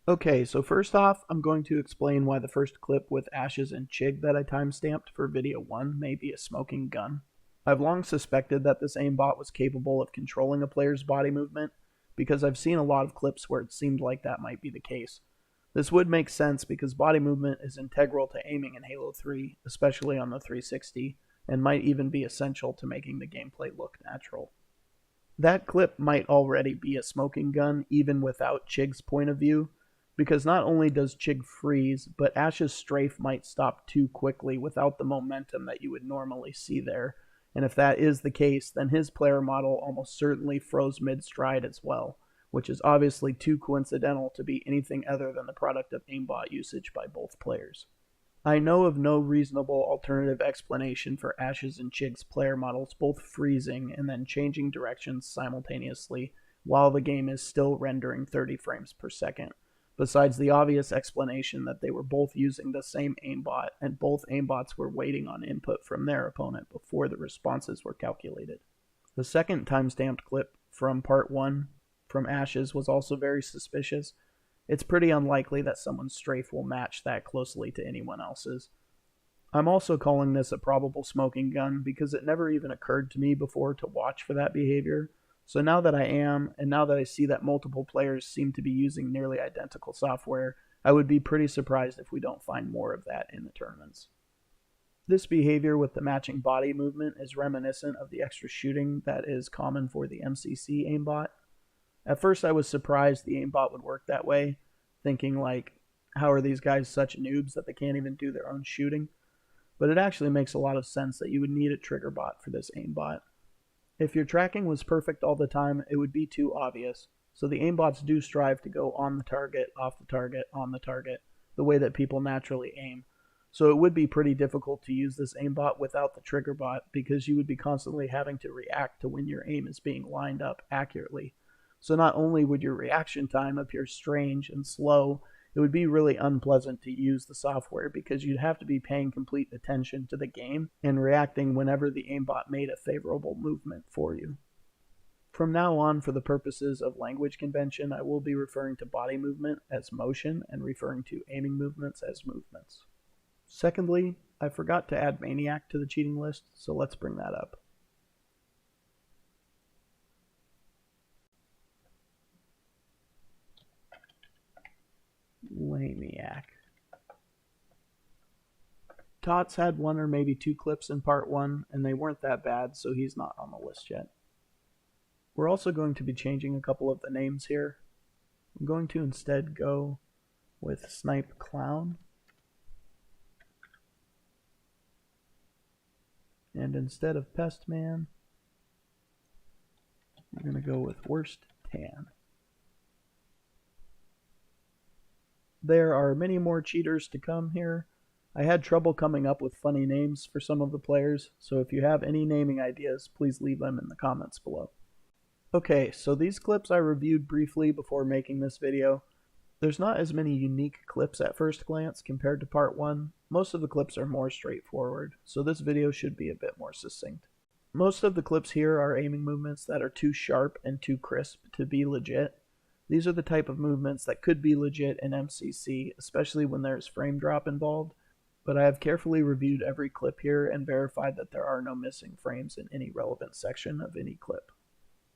Okay, so first off, I'm going to explain why the first clip with Ashes and Chig that I timestamped for video 1 may be a smoking gun. I've long suspected that this aimbot was capable of controlling a player's body movement, because I've seen a lot of clips where it seemed like that might be the case. This would make sense because body movement is integral to aiming in Halo 3, especially on the 360, and might even be essential to making the gameplay look natural. That clip might already be a smoking gun even without Chig's point of view, because not only does Chig freeze, but Ash's strafe might stop too quickly without the momentum that you would normally see there, and if that is the case, then his player model almost certainly froze mid-stride as well, which is obviously too coincidental to be anything other than the product of aimbot usage by both players. I know of no reasonable alternative explanation for Ash's and Chig's player models both freezing and then changing directions simultaneously while the game is still rendering 30 frames per second, besides the obvious explanation that they were both using the same aimbot and both aimbots were waiting on input from their opponent before the responses were calculated. The second timestamped clip from part 1 from Ashes was also very suspicious. It's pretty unlikely that someone's strafe will match that closely to anyone else's. I'm also calling this a probable smoking gun because it never even occurred to me before to watch for that behavior. So now that I am, and now that I see that multiple players seem to be using nearly identical software, I would be pretty surprised if we don't find more of that in the tournaments. This behavior with the matching body movement is reminiscent of the extra shooting that is common for the MCC aimbot. At first I was surprised the aimbot would work that way, thinking like, how are these guys such noobs that they can't even do their own shooting? But it actually makes a lot of sense that you would need a trigger bot for this aimbot. If your tracking was perfect all the time, it would be too obvious, so the aimbots do strive to go on the target, off the target, on the target, the way that people naturally aim. So it would be pretty difficult to use this aimbot without the trigger bot because you would be constantly having to react to when your aim is being lined up accurately. So not only would your reaction time appear strange and slow, it would be really unpleasant to use the software because you'd have to be paying complete attention to the game and reacting whenever the aimbot made a favorable movement for you. From now on, for the purposes of language convention, I will be referring to body movement as motion and referring to aiming movements as movements. Secondly, I forgot to add Maniac to the cheating list, so let's bring that up. Lamiac. Tots had 1 or maybe 2 clips in part 1, and they weren't that bad, so he's not on the list yet. We're also going to be changing a couple of the names here. I'm going to instead go with Snipe Clown. And instead of Pest Man, we're going to go with Worst Tan. There are many more cheaters to come here. I had trouble coming up with funny names for some of the players, so if you have any naming ideas, please leave them in the comments below. Okay, so these clips I reviewed briefly before making this video. There's not as many unique clips at first glance compared to part 1. Most of the clips are more straightforward, so this video should be a bit more succinct. Most of the clips here are aiming movements that are too sharp and too crisp to be legit. These are the type of movements that could be legit in MCC, especially when there's frame drop involved, but I have carefully reviewed every clip here and verified that there are no missing frames in any relevant section of any clip.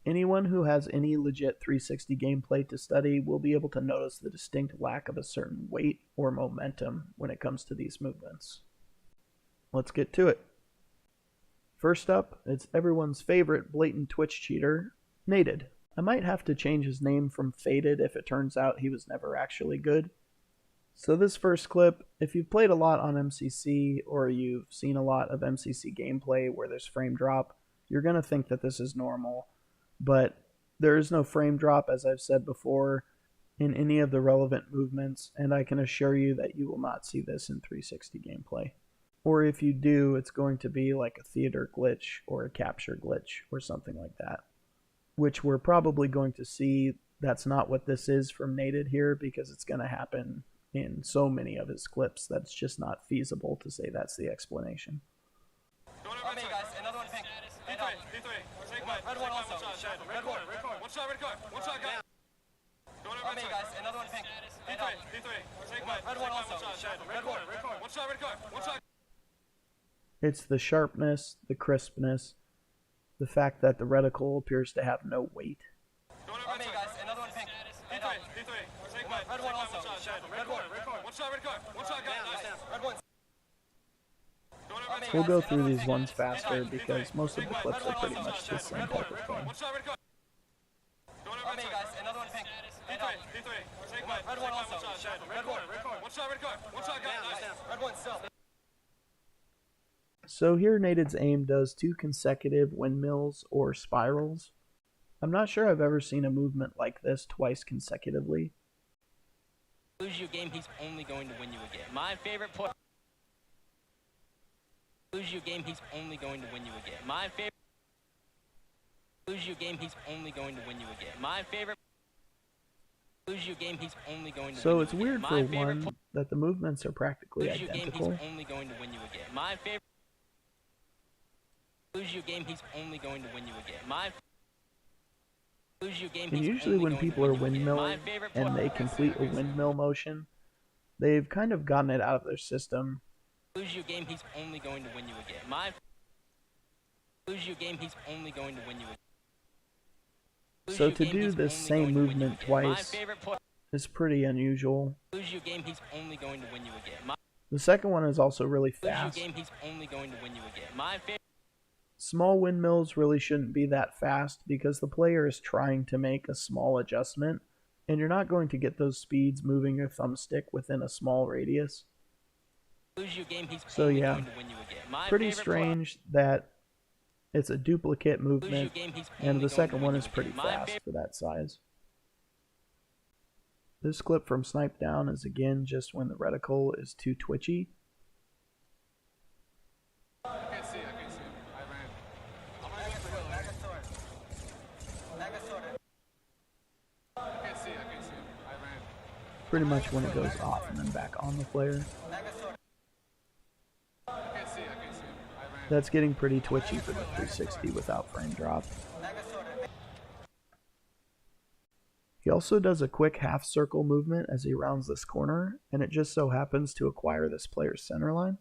Anyone who has any legit 360 gameplay to study will be able to notice the distinct lack of a certain weight or momentum when it comes to these movements. Let's get to it. First up, it's everyone's favorite blatant Twitch cheater, Nated. I might have to change his name from Faded if it turns out he was never actually good. So this first clip, if you've played a lot on MCC or you've seen a lot of MCC gameplay where there's frame drop, you're going to think that this is normal. But there is no frame drop, as I've said before, in any of the relevant movements, and I can assure you that you will not see this in 360 gameplay. Or if you do, it's going to be like a theater glitch or a capture glitch or something like that, which we're probably going to see. That's not what this is from Nated here, because it's going to happen in so many of his clips that it's just not feasible to say that's the explanation. Okay, guys, another one pink. D3. Red one also. Red corner. One shot, red corner. One shot, guys. Okay, guys, another one pink. Take mine. Red one also. Red corner. One shot, red card. One shot. It's the sharpness, the crispness, the fact that the reticle appears to have no weight. Okay, guys, another one pink. D3. Take mine. Red one also. Red corner. One shot, red card. One shot, guys. Red one. We'll go through these ones faster because most of the clips are pretty much the same type of thing. Okay, guys, another one pink. D3. Take mine. Red one also. Red corner. One shot, red card. One shot, guys. Red one still. So here Nated's aim does 2 consecutive windmills or spirals. I'm not sure I've ever seen a movement like this twice consecutively. Lose you a game, he's only going to win you a game. My favorite point. Lose you a game, he's only going to win you a game. My favorite. Lose you a game, he's only going to win you a game. My favorite. Lose you a game, he's only going to So win you it's a game. weird for one that the movements are practically Lose you a game, identical. he's only going to win you a game. My favorite. Lose you a game, he's only going to win you a game. My. Lose you a game, And he's usually only when going to people are win you a game. My windmilling favorite and they complete a windmill motion, they've kind of gotten it out of their system. Lose you a game, he's only going to win you a game. My. Lose you a game, he's only going to win you a game. So to do this same movement twice is pretty unusual. Lose you a game, he's only going to win you a game. The second one is also really Lose you a fast. game, he's only going to win you a game. My favorite. Small windmills really shouldn't be that fast because the player is trying to make a small adjustment, and you're not going to get those speeds moving your thumbstick within a small radius. Lose you a game, he's So only yeah, going to win you a game. My pretty favorite strange that it's a duplicate Lose you a movement, game, he's and only the going to second win one you is a game. pretty My fast for that size. This clip from Snipe Down is again just when the reticle is too twitchy. I can't see. I ran. I can't see. I ran. Pretty much when it goes off and then back on the player. I can't see. I ran. That's getting pretty twitchy for the 360 without frame drop. He also does a quick half circle movement as he rounds this corner, and it just so happens to acquire this player's center line.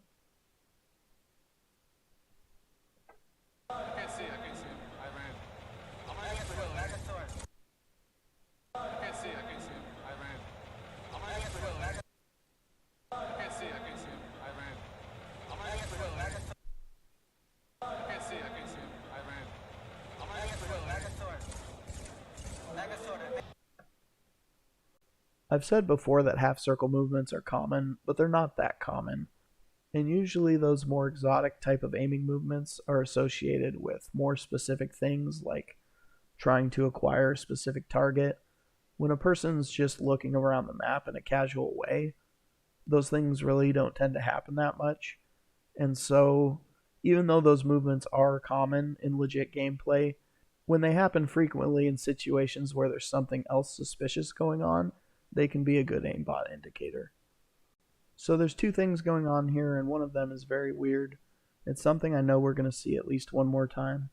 I can't see. I ran. I can't see. I ran. I can't see. I ran. I can't see. I ran. I've said before that half circle movements are common, but they're not that common. And usually those more exotic type of aiming movements are associated with more specific things like trying to acquire a specific target. When a person's just looking around the map in a casual way, those things really don't tend to happen that much. And so, even though those movements are common in legit gameplay, when they happen frequently in situations where there's something else suspicious going on, they can be a good aimbot indicator. So there's 2 things going on here, and one of them is very weird. It's something I know we're going to see at least one more time.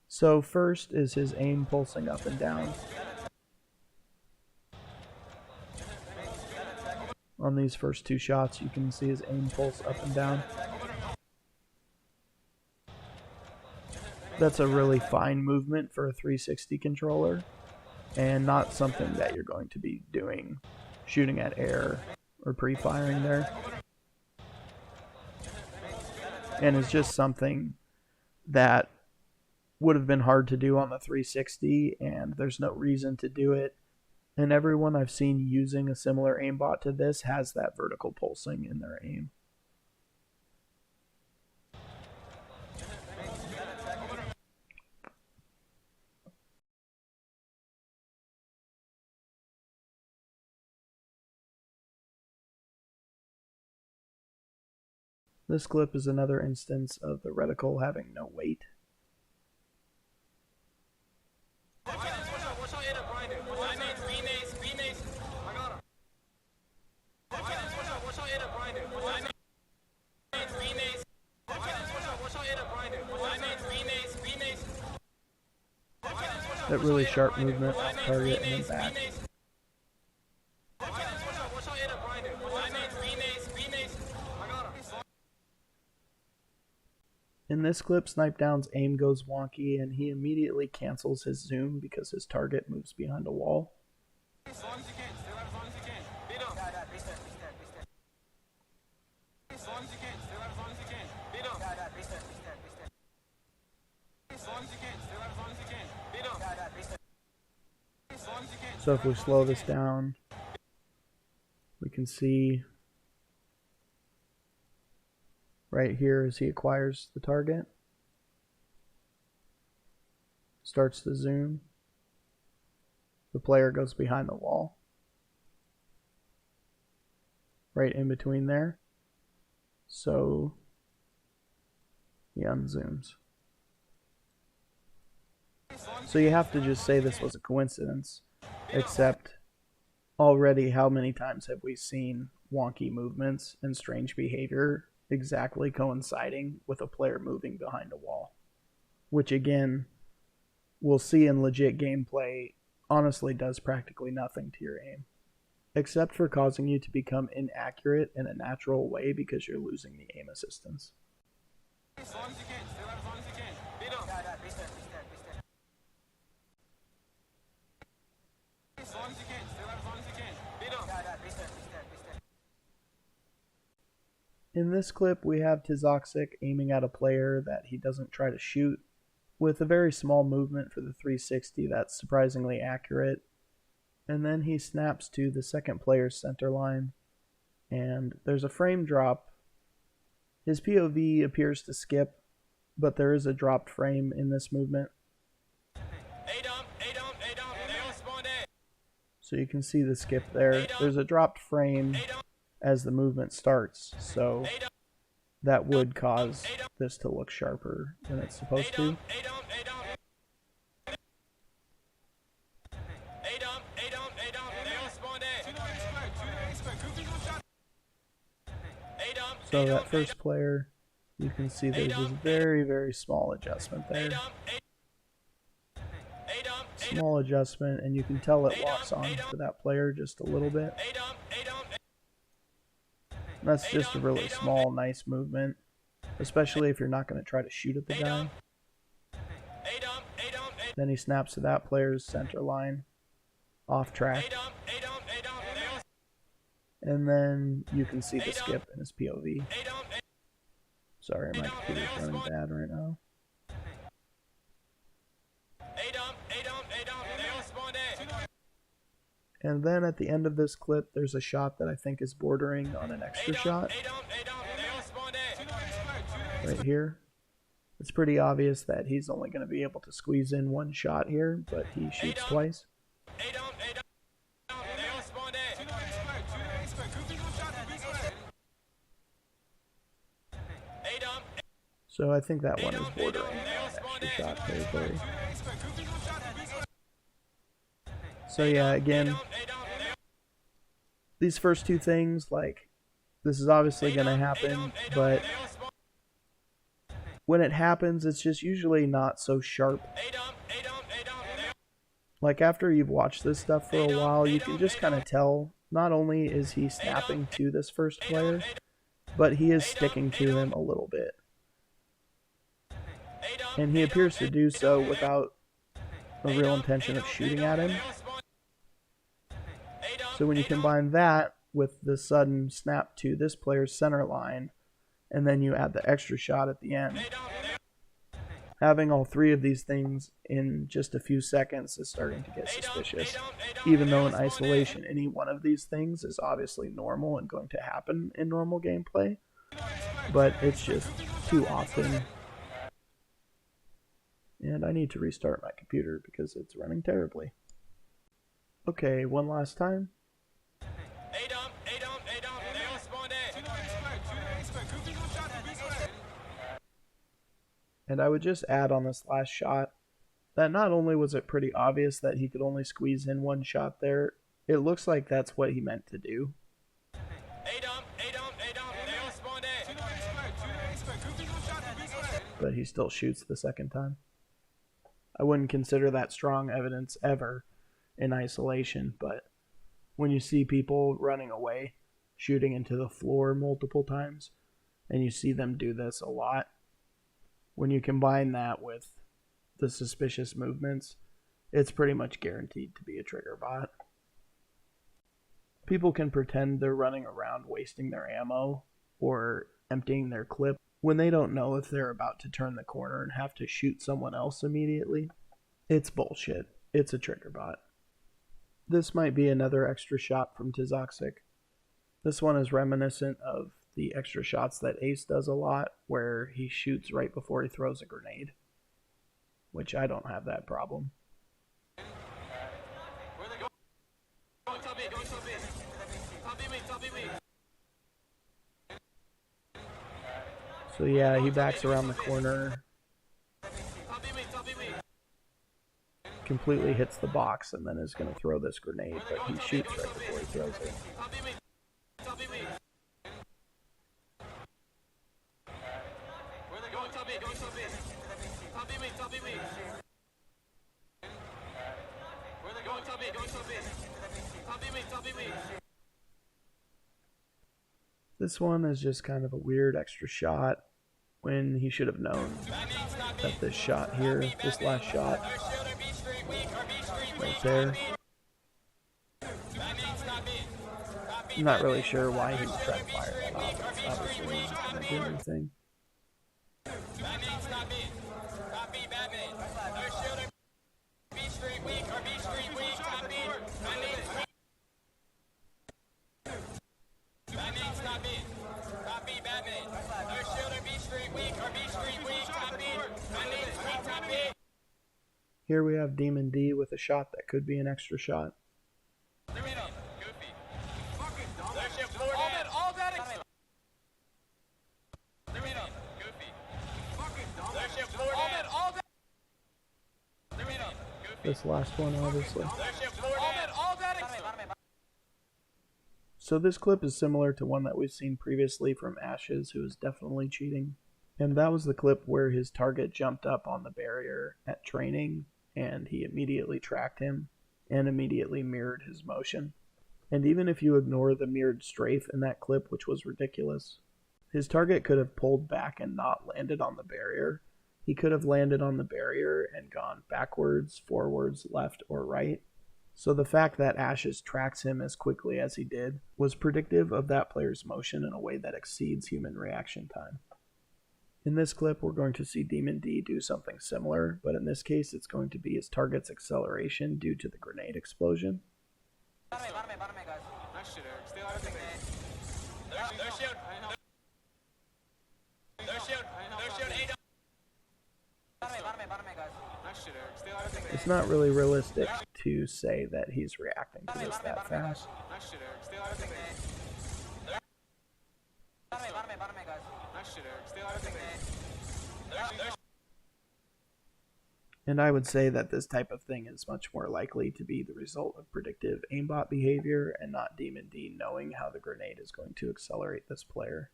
So first is his aim pulsing up and down. On these first 2 shots, you can see his aim pulse up and down. That's a really fine movement for a 360 controller, and not something that you're going to be doing shooting at air or pre-firing there. And it's just something that would have been hard to do on the 360, and there's no reason to do it. And everyone I've seen using a similar aimbot to this has that vertical pulsing in their aim. This clip is another instance of the reticle having no weight. That really sharp movement off target and then back. In this clip, Snipedown's aim goes wonky and he immediately cancels his zoom because his target moves behind a wall. So if we slow this down, we can see right here as he acquires the target, starts to zoom, the player goes behind the wall, right in between there, so he unzooms. So you have to just say this was a coincidence, except already how many times have we seen wonky movements and strange behavior exactly coinciding with a player moving behind a wall, which again we'll see in legit gameplay honestly does practically nothing to your aim, except for causing you to become inaccurate in a natural way because you're losing the aim assistance. In this clip, we have Tizoxic aiming at a player that he doesn't try to shoot, with a very small movement for the 360 that's surprisingly accurate, and then he snaps to the second player's center line, and there's a frame drop. His POV appears to skip, but there is a dropped frame in this movement. So you can see the skip there. There's a dropped frame as the movement starts, so that would cause this to look sharper than it's supposed to. So that first player, you can see there's this very, very small adjustment there. Small adjustment, and you can tell it locks on to that player just a little bit. That's just a really small, nice movement, especially if you're not going to try to shoot at the guy. Then he snaps to that player's center line, off track. And then you can see the skip in his POV. Sorry, my computer's running bad right now. And then at the end of this clip, there's a shot that I think is bordering on an extra shot. Right here. It's pretty obvious that he's only going to be able to squeeze in one shot here, but he shoots twice. So I think that one is bordering on extra shot territory. So yeah, again, these first two things, like, this is obviously going to happen, but when it happens, it's just usually not so sharp. Like, after you've watched this stuff for a while, you can just kind of tell, not only is he snapping to this first player, but he is sticking to him a little bit. And he appears to do so without a real intention of shooting at him. So when you combine that with the sudden snap to this player's center line, and then you add the extra shot at the end, having all three of these things in just a few seconds is starting to get suspicious. Even though in isolation, any one of these things is obviously normal and going to happen in normal gameplay, but it's just too often. And I need to restart my computer because it's running terribly. Okay, one last time. And I would just add on this last shot that not only was it pretty obvious that he could only squeeze in one shot there, it looks like that's what he meant to do. But he still shoots the second time. I wouldn't consider that strong evidence ever in isolation, but when you see people running away, shooting into the floor multiple times, and you see them do this a lot, when you combine that with the suspicious movements, it's pretty much guaranteed to be a trigger bot. People can pretend they're running around wasting their ammo or emptying their clip when they don't know if they're about to turn the corner and have to shoot someone else immediately. It's bullshit. It's a trigger bot. This might be another extra shot from Tizoxic. This one is reminiscent of the extra shots that Ace does a lot, where he shoots right before he throws a grenade, which I don't have that problem. Where they going? Top B, going top B. Top B weak, top B weak. So yeah, he backs around the corner, Top B weak, top B weak. completely hits the box, and then is going to throw this grenade, but he shoots right before he throws it. Top B weak, top B weak. Where they going? Top B, going top B. Top B weak, top B weak. Where they going? Top B, going top B. Top B weak, top B weak. This one is just kind of a weird extra shot when he should have known that this shot here, this last shot, right there. I'm not really sure why he would try to fire that off. It's obviously not going to do anything. Here we have Demon D with a shot that could be an extra shot. This last one, obviously. So this clip is similar to one that we've seen previously from Ashes, who is definitely cheating. And that was the clip where his target jumped up on the barrier at training, and he immediately tracked him and immediately mirrored his motion. And even if you ignore the mirrored strafe in that clip, which was ridiculous, his target could have pulled back and not landed on the barrier. He could have landed on the barrier and gone backwards, forwards, left, or right. So the fact that Ashes tracks him as quickly as he did was predictive of that player's motion in a way that exceeds human reaction time. In this clip, we're going to see Demon D do something similar, but in this case, it's going to be his target's acceleration due to the grenade explosion. It's not really realistic to say that he's reacting to this that fast. And I would say that this type of thing is much more likely to be the result of predictive aimbot behavior and not Demon D knowing how the grenade is going to accelerate this player.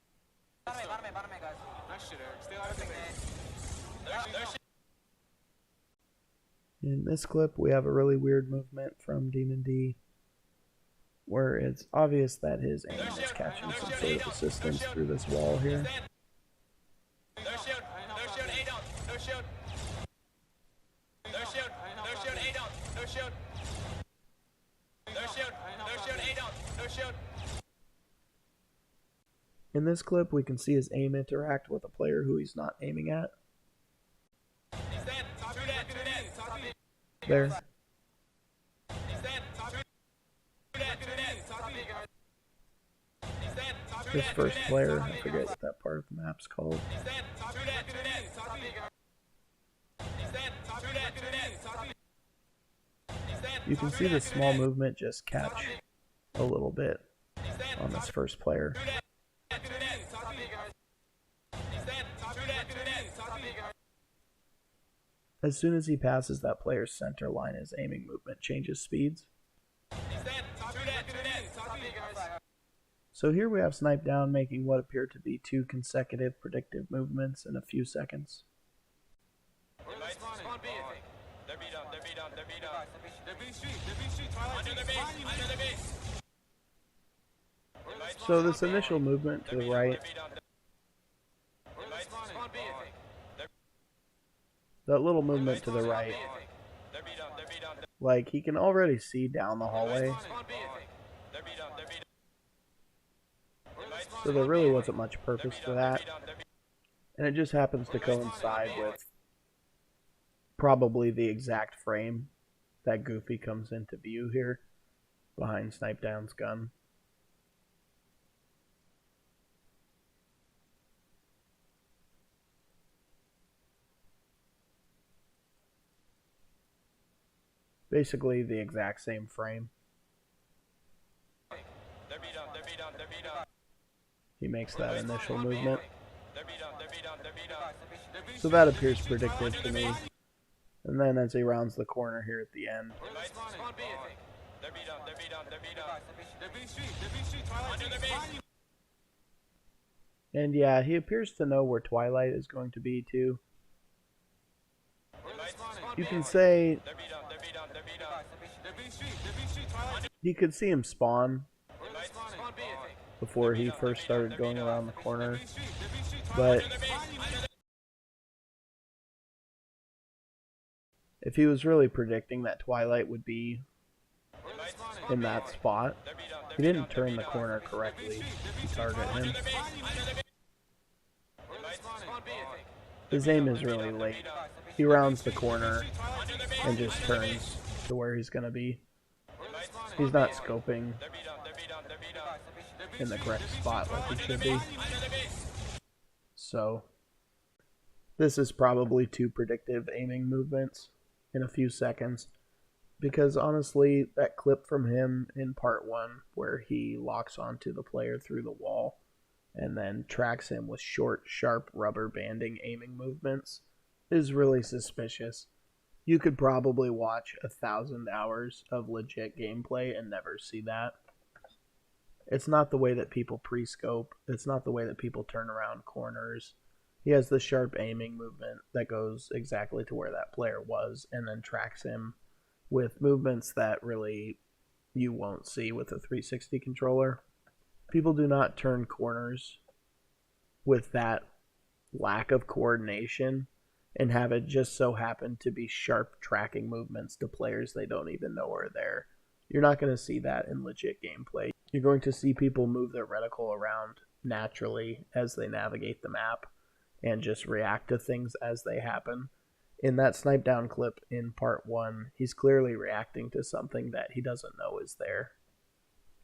In this clip, we have a really weird movement from Demon D, where it's obvious that his aim is catching some sort of assistance through this wall here. In this clip, we can see his aim interact with a player who he's not aiming at. There. This first player, I forget what that part of the map's called. You can see the small movement just catch a little bit on this first player. As soon as he passes that player's center line, his aiming movement changes speeds. So here we have Snipe Down making what appear to be 2 consecutive predictive movements in a few seconds. So this initial movement to the right, that little movement to the right, like he can already see down the hallway. So there really wasn't much purpose to that. And it just happens to coincide with probably the exact frame that Goofy comes into view here behind Snipe Down's gun. Basically the exact same frame. He makes that initial movement. So that appears predictive to me. And then as he rounds the corner here at the end, and yeah, he appears to know where Twilight is going to be too. You can say he could see him spawn before he first started going around the corner, but if he was really predicting that Twilight would be in that spot, he didn't turn the corner correctly to target him. His aim is really late. He rounds the corner and just turns to where he's going to be. He's not scoping in the correct spot like he should be. So this is probably two predictive aiming movements in a few seconds, because honestly that clip from him in part 1 where he locks onto the player through the wall and then tracks him with short, sharp rubber banding aiming movements is really suspicious. You could probably watch 1,000 hours of legit gameplay and never see that. It's not the way that people pre-scope. It's not the way that people turn around corners. He has the sharp aiming movement that goes exactly to where that player was and then tracks him with movements that really you won't see with a 360 controller. People do not turn corners with that lack of coordination and have it just so happen to be sharp tracking movements to players they don't even know are there. You're not going to see that in legit gameplay. You're going to see people move their reticle around naturally as they navigate the map and just react to things as they happen. In that Snipe Down clip in part 1, he's clearly reacting to something that he doesn't know is there.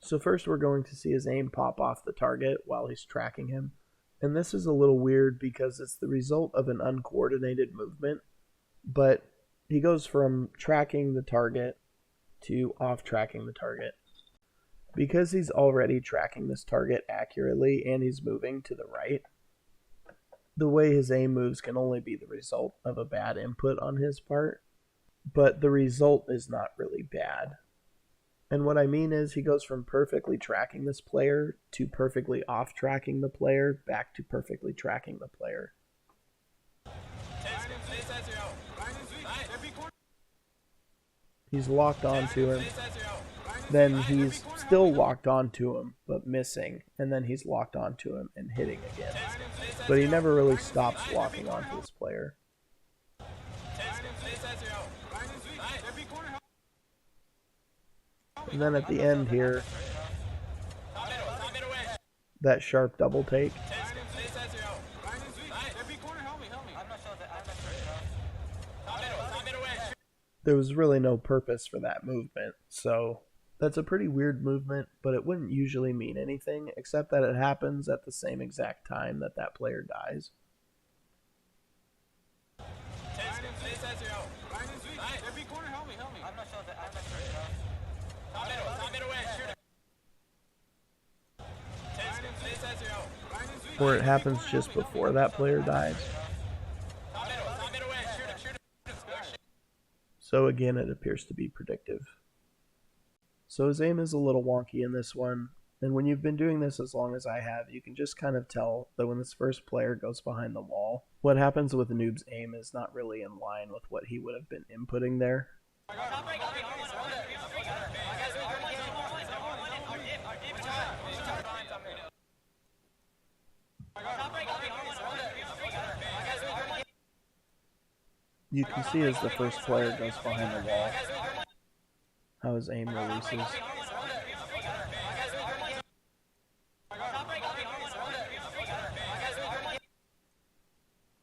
So first we're going to see his aim pop off the target while he's tracking him. And this is a little weird because it's the result of an uncoordinated movement, but he goes from tracking the target to off tracking the target. Because he's already tracking this target accurately and he's moving to the right, the way his aim moves can only be the result of a bad input on his part, but the result is not really bad. And what I mean is he goes from perfectly tracking this player to perfectly off tracking the player back to perfectly tracking the player. He's locked onto him, then he's still locked onto him but missing, and then he's locked onto him and hitting again. But he never really stops locking onto this player. And then at the end here, that sharp double take. There was really no purpose for that movement, so that's a pretty weird movement, but it wouldn't usually mean anything except that it happens at the same exact time that that player dies. Or it happens just before that player dies. So again, it appears to be predictive. So his aim is a little wonky in this one, and when you've been doing this as long as I have, you can just kind of tell that when this first player goes behind the wall, what happens with Noob's aim is not really in line with what he would have been inputting there. You can see as the first player goes behind the wall how his aim releases.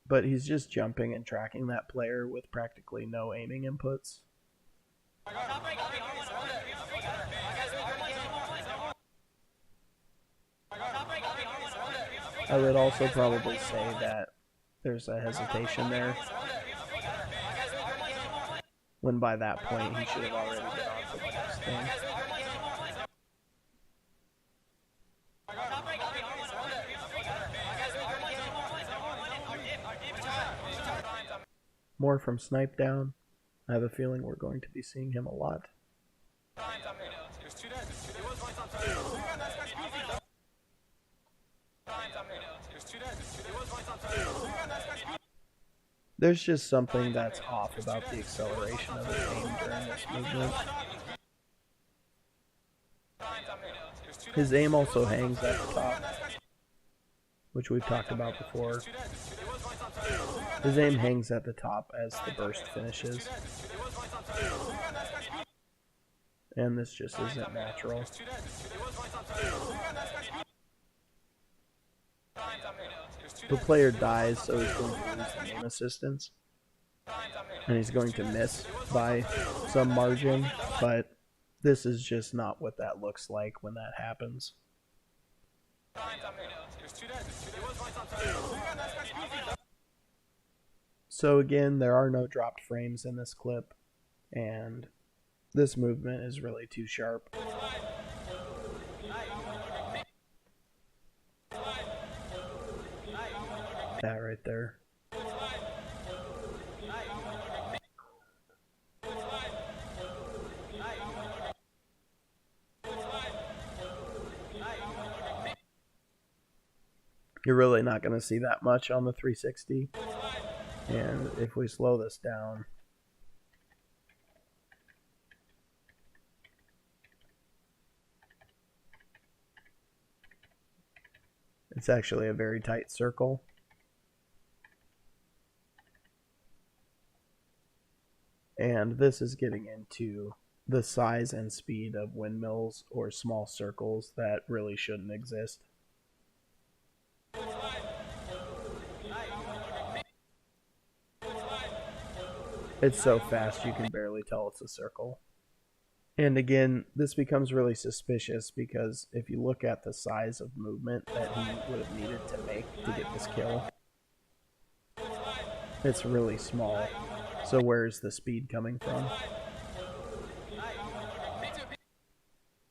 But he's just jumping and tracking that player with practically no aiming inputs. I would also probably say that there's a hesitation there, when by that point he should have already been on to the next thing. More from Snipe Down. I have a feeling we're going to be seeing him a lot. There's just something that's off about the acceleration of his aim during this movement. His aim also hangs at the top, which we've talked about before. His aim hangs at the top as the burst finishes. And this just isn't natural. The player dies, so he's going to lose the aim assistance. And he's going to miss by some margin, but this is just not what that looks like when that happens. So again, there are no dropped frames in this clip, and this movement is really too sharp. That right there. You're really not going to see that much on the 360. And if we slow this down, it's actually a very tight circle. And this is getting into the size and speed of windmills or small circles that really shouldn't exist. It's so fast you can barely tell it's a circle. And again, this becomes really suspicious because if you look at the size of movement that he would have needed to make to get this kill, it's really small. So where's the speed coming from?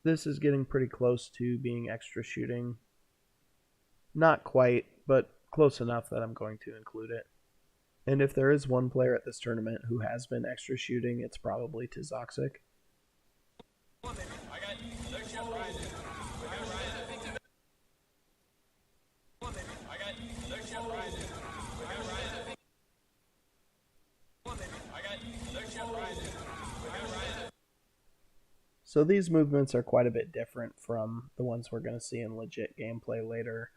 This is getting pretty close to being extra shooting. Not quite, but close enough that I'm going to include it. And if there is one player at this tournament who has been extra shooting, it's probably Tizoxic. So these movements are quite a bit different from the ones we're going to see in legit gameplay later.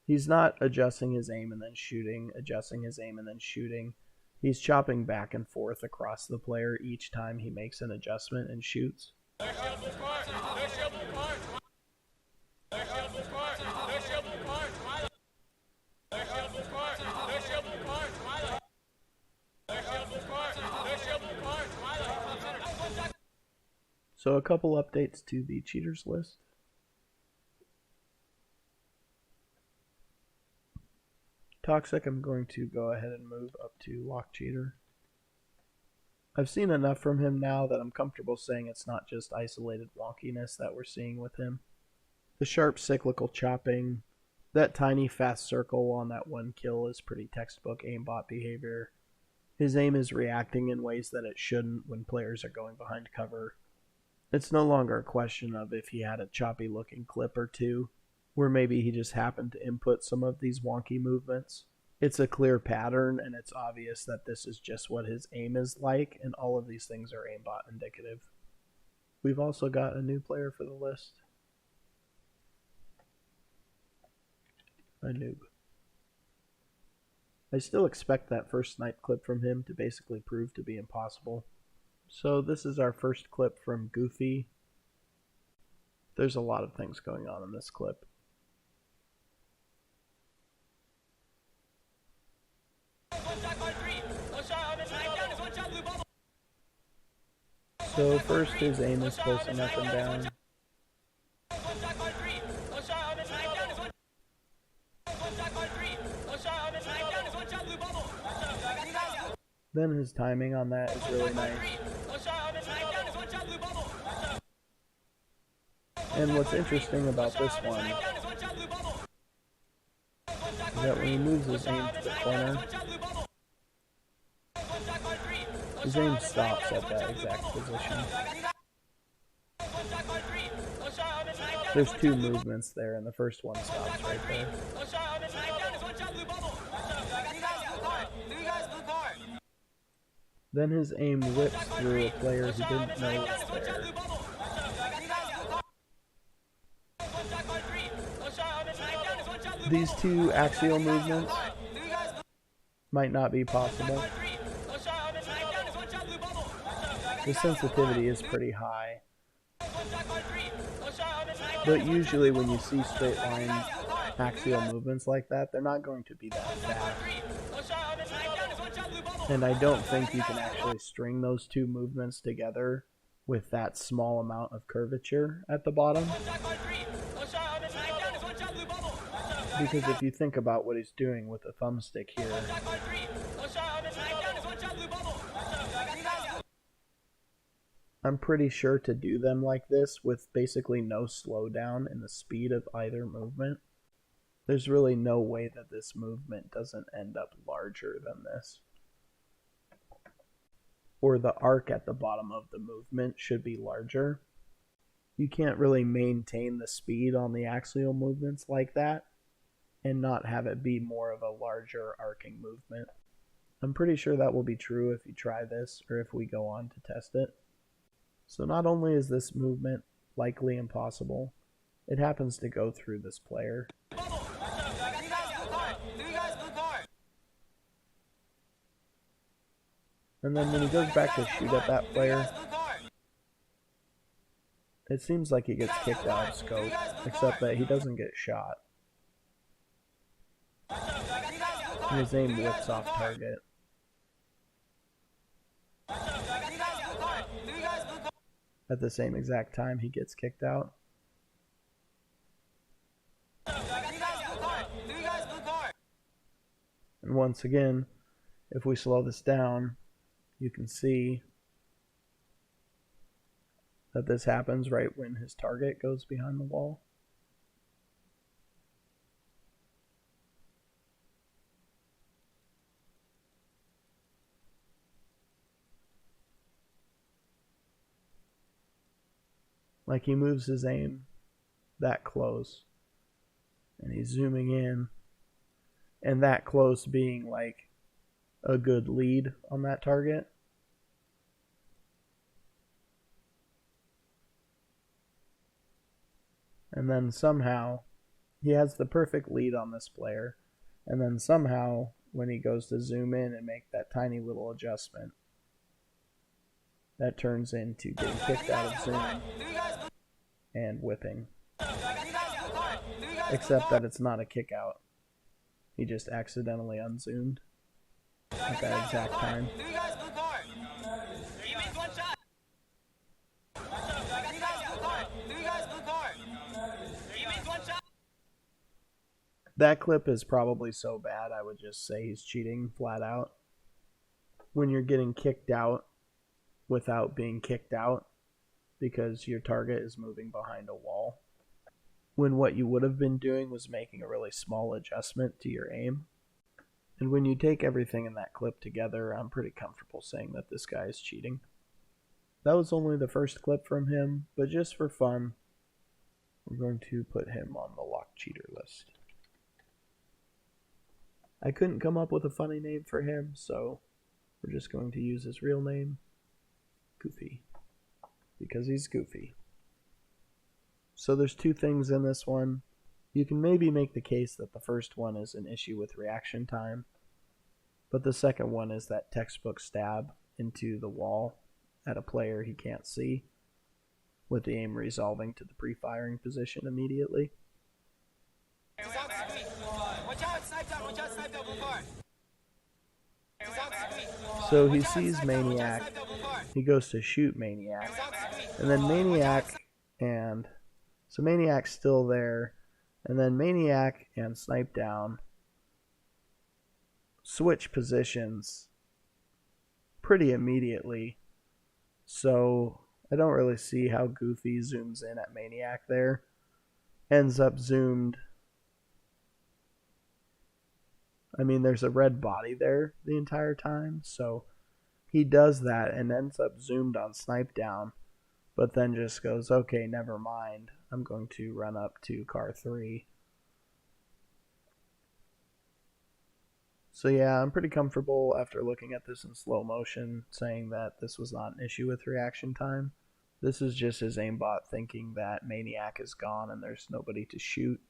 He's not adjusting his aim and then shooting, adjusting his aim and then shooting. He's chopping back and forth across the player each time he makes an adjustment and shoots. So a couple updates to the cheaters list. Toxic, I'm going to go ahead and move up to Lock Cheater. I've seen enough from him now that I'm comfortable saying it's not just isolated wonkiness that we're seeing with him. The sharp cyclical chopping, that tiny fast circle on that one kill is pretty textbook aimbot behavior. His aim is reacting in ways that it shouldn't when players are going behind cover. It's no longer a question of if he had a choppy looking clip or two, where maybe he just happened to input some of these wonky movements. It's a clear pattern, and it's obvious that this is just what his aim is like, and all of these things are aimbot indicative. We've also got a new player for the list. A noob. I still expect that first snipe clip from him to basically prove to be impossible. So this is our first clip from Goofy. There's a lot of things going on in this clip. So first his aim is pulsing up and down. Then his timing on that is really nice. And what's interesting about this one is that when he moves his aim to the corner, his aim stops at that exact position. There's two movements there, and the first one stops right there. Then his aim whips through a player who didn't know was there. These two axial movements might not be possible. The sensitivity is pretty high. But usually when you see straight line axial movements like that, they're not going to be that fast. And I don't think you can actually string those two movements together with that small amount of curvature at the bottom. Because if you think about what he's doing with the thumbstick here, I'm pretty sure to do them like this with basically no slowdown in the speed of either movement, there's really no way that this movement doesn't end up larger than this. Or the arc at the bottom of the movement should be larger. You can't really maintain the speed on the axial movements like that and not have it be more of a larger arcing movement. I'm pretty sure that will be true if you try this or if we go on to test it. So not only is this movement likely impossible, it happens to go through this player. And then when he goes back to shoot at that player, it seems like he gets kicked out of scope, except that he doesn't get shot. And his aim whips off target. At the same exact time he gets kicked out. And once again, if we slow this down, you can see that this happens right when his target goes behind the wall. Like he moves his aim that close, and he's zooming in, and that close being like a good lead on that target. And then somehow he has the perfect lead on this player, and then somehow when he goes to zoom in and make that tiny little adjustment, that turns into getting kicked out of zoom and whipping. Except that it's not a kick out. He just accidentally unzoomed at that exact time. That clip is probably so bad I would just say he's cheating flat out. When you're getting kicked out without being kicked out because your target is moving behind a wall, when what you would have been doing was making a really small adjustment to your aim. And when you take everything in that clip together, I'm pretty comfortable saying that this guy is cheating. That was only the first clip from him, but just for fun, we're going to put him on the lock cheater list. I couldn't come up with a funny name for him, so we're just going to use his real name, Goofy, because he's goofy. So there's two things in this one. You can maybe make the case that the first one is an issue with reaction time, but the second one is that textbook stab into the wall at a player he can't see, with the aim resolving to the pre-firing position immediately. So he sees Maniac, he goes to shoot Maniac, and then so Maniac's still there, and then Maniac and Snipe Down switch positions pretty immediately, so I don't really see how Goofy zooms in at Maniac there. Ends up zoomed. I mean, there's a red body there the entire time, so he does that and ends up zoomed on Snipe Down, but then just goes, okay, never mind. I'm going to run up to car 3. So yeah, I'm pretty comfortable after looking at this in slow motion saying that this was not an issue with reaction time. This is just his aimbot thinking that Maniac is gone and there's nobody to shoot.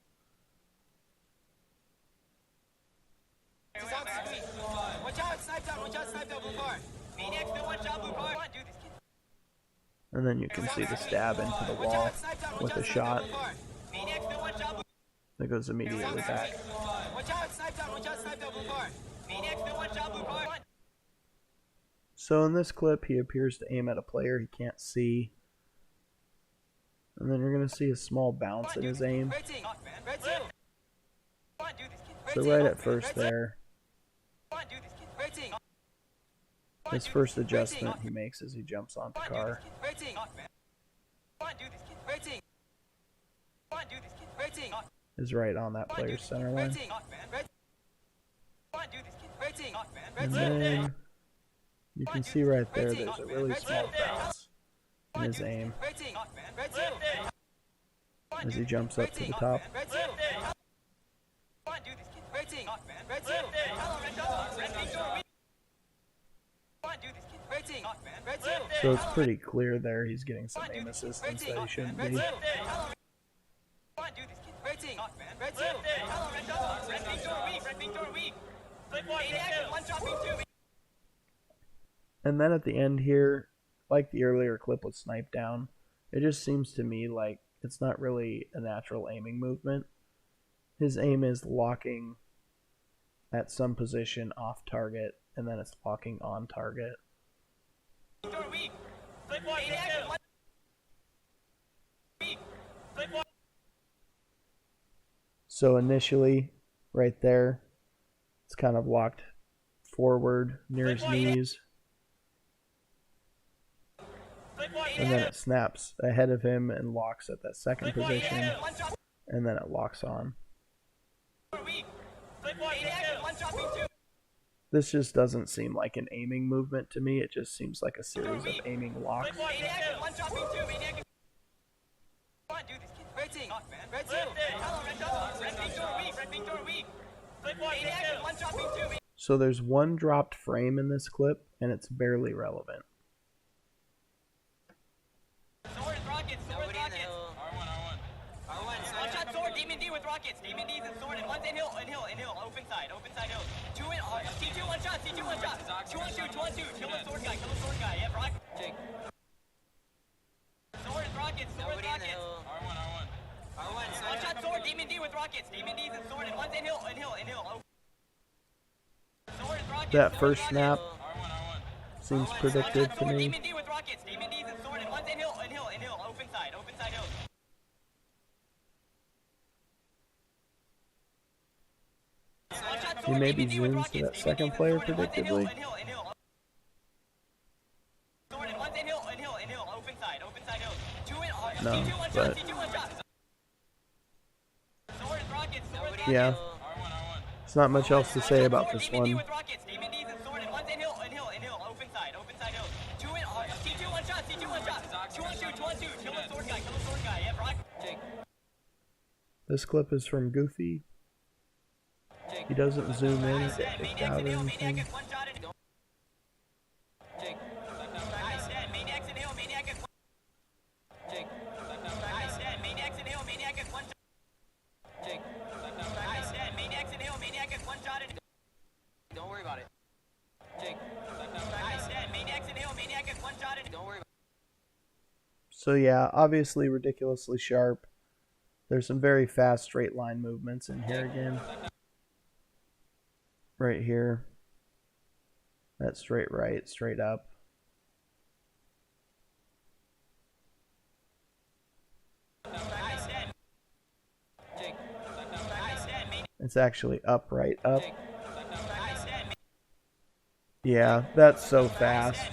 And then you can see the stab into the wall with a shot that goes immediately back. So in this clip, he appears to aim at a player he can't see. And then you're going to see a small bounce in his aim. So right at first there, his first adjustment he makes as he jumps onto car. Is right on that player's center line. And then you can see right there there's a really small bounce in his aim as he jumps up to the top. So it's pretty clear there he's getting some aim assistance that he shouldn't be. And then at the end here, like the earlier clip with Snipe Down, it just seems to me like it's not really a natural aiming movement. His aim is locking at some position off target, and then it's locking on target. So initially, right there, it's kind of locked forward near his knees. And then it snaps ahead of him and locks at that second position, and then it locks on. This just doesn't seem like an aiming movement to me. It just seems like a series of aiming locks. So there's one dropped frame in this clip, and it's barely relevant. Demon D's and sword, and one's in hill, open side hill. Two in, C2 one shot. Two on shoot, kill the sword guy, yeah, Rokke. Take. Sword and rockets. R1. One shot sword, Demon D with rockets, Demon D's and sword, and one's in hill, open. Sword and rockets. That first snap seems predictive to me. Demon D with rockets, Demon D's and sword, and one's in hill, open side hill. He maybe zooms to that second player predictably. No, but yeah, there's not much else to say about this one. This clip is from Goofy. He doesn't zoom in or get kicked out or anything. Don't worry about it. So yeah, obviously ridiculously sharp. There's some very fast straight line movements in here again. Right here. That's straight right, straight up. It's actually up, right, up. Yeah, that's so fast.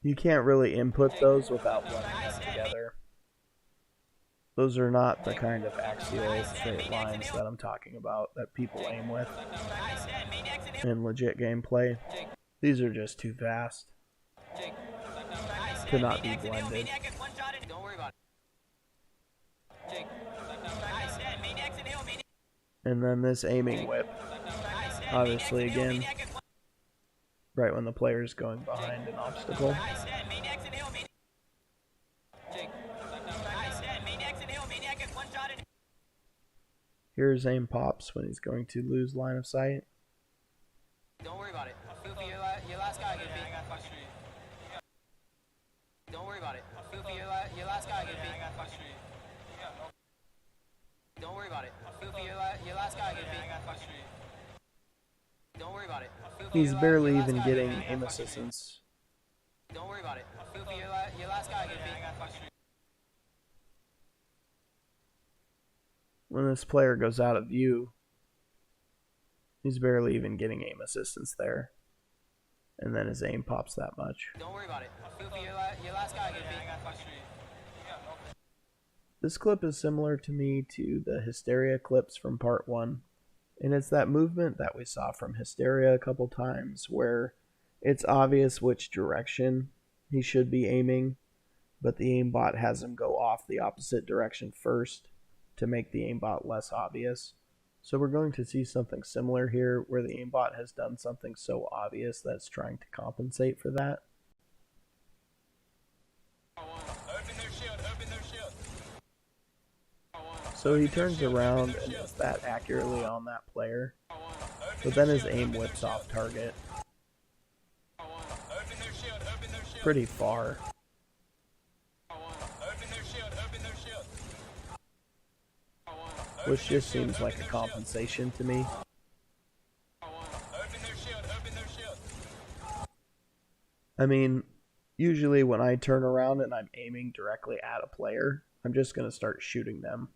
You can't really input those without blending them together. Those are not the kind of axial straight lines that I'm talking about that people aim with in legit gameplay. These are just too fast to not be blended. And then this aiming whip, obviously again, right when the player's going behind an obstacle. Here's aim pops when he's going to lose line of sight. Don't worry about it. Feel for your last guy gonna be. Don't worry about it. Feel for your last guy gonna be. Don't worry about it. Feel for your last guy gonna be. Don't worry about it. He's barely even getting aim assistance. Don't worry about it. Feel for your last guy gonna be. When this player goes out of view, he's barely even getting aim assistance there. And then his aim pops that much. Don't worry about it. Feel for your last guy gonna be. This clip is similar to me to the Hysteria clips from part 1. And it's that movement that we saw from Hysteria a couple times where it's obvious which direction he should be aiming, but the aimbot has him go off the opposite direction first to make the aimbot less obvious. So we're going to see something similar here where the aimbot has done something so obvious that it's trying to compensate for that. So he turns around and is that accurately on that player, but then his aim whips off target pretty far. Which just seems like a compensation to me. I mean, usually when I turn around and I'm aiming directly at a player, I'm just going to start shooting them.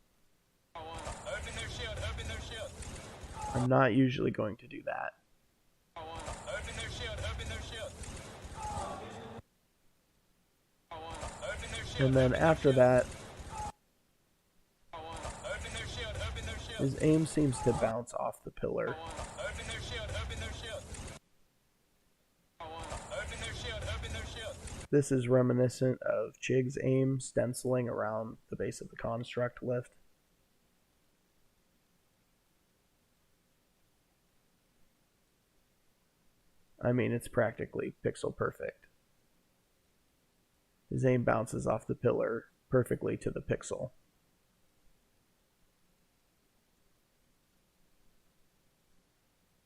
I'm not usually going to do that. And then after that, his aim seems to bounce off the pillar. This is reminiscent of Chig's aim stenciling around the base of the construct lift. I mean, it's practically pixel perfect. His aim bounces off the pillar perfectly to the pixel.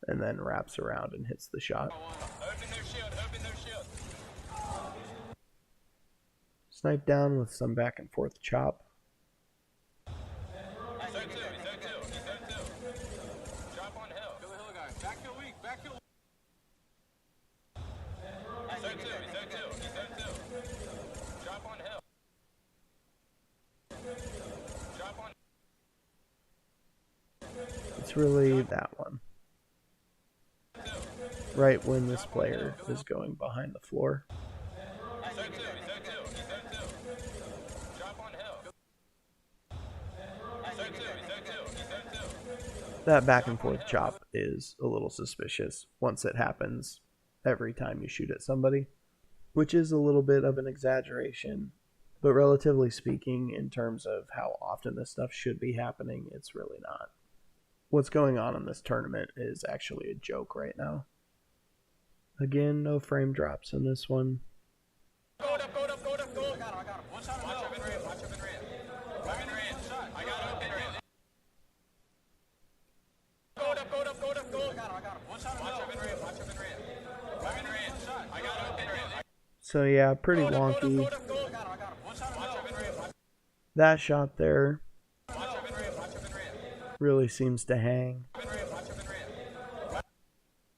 And then wraps around and hits the shot. Snipe down with some back and forth chop. It's really that one. Right when this player is going behind the floor. That back and forth chop is a little suspicious once it happens every time you shoot at somebody, which is a little bit of an exaggeration But relatively speaking, in terms of how often this stuff should be happening, it's really not. What's going on in this tournament is actually a joke right now. Again, no frame drops in this one. Go up, go up, go up, go up. I got him. One shot. Watch up in red. Watch up in red. I'm in red. I got him in red. Go up, go up, go up, go up. I got him. One shot. Watch up in red. Watch up in red. I'm in red. I got him in red. So yeah, pretty wonky. That shot there really seems to hang,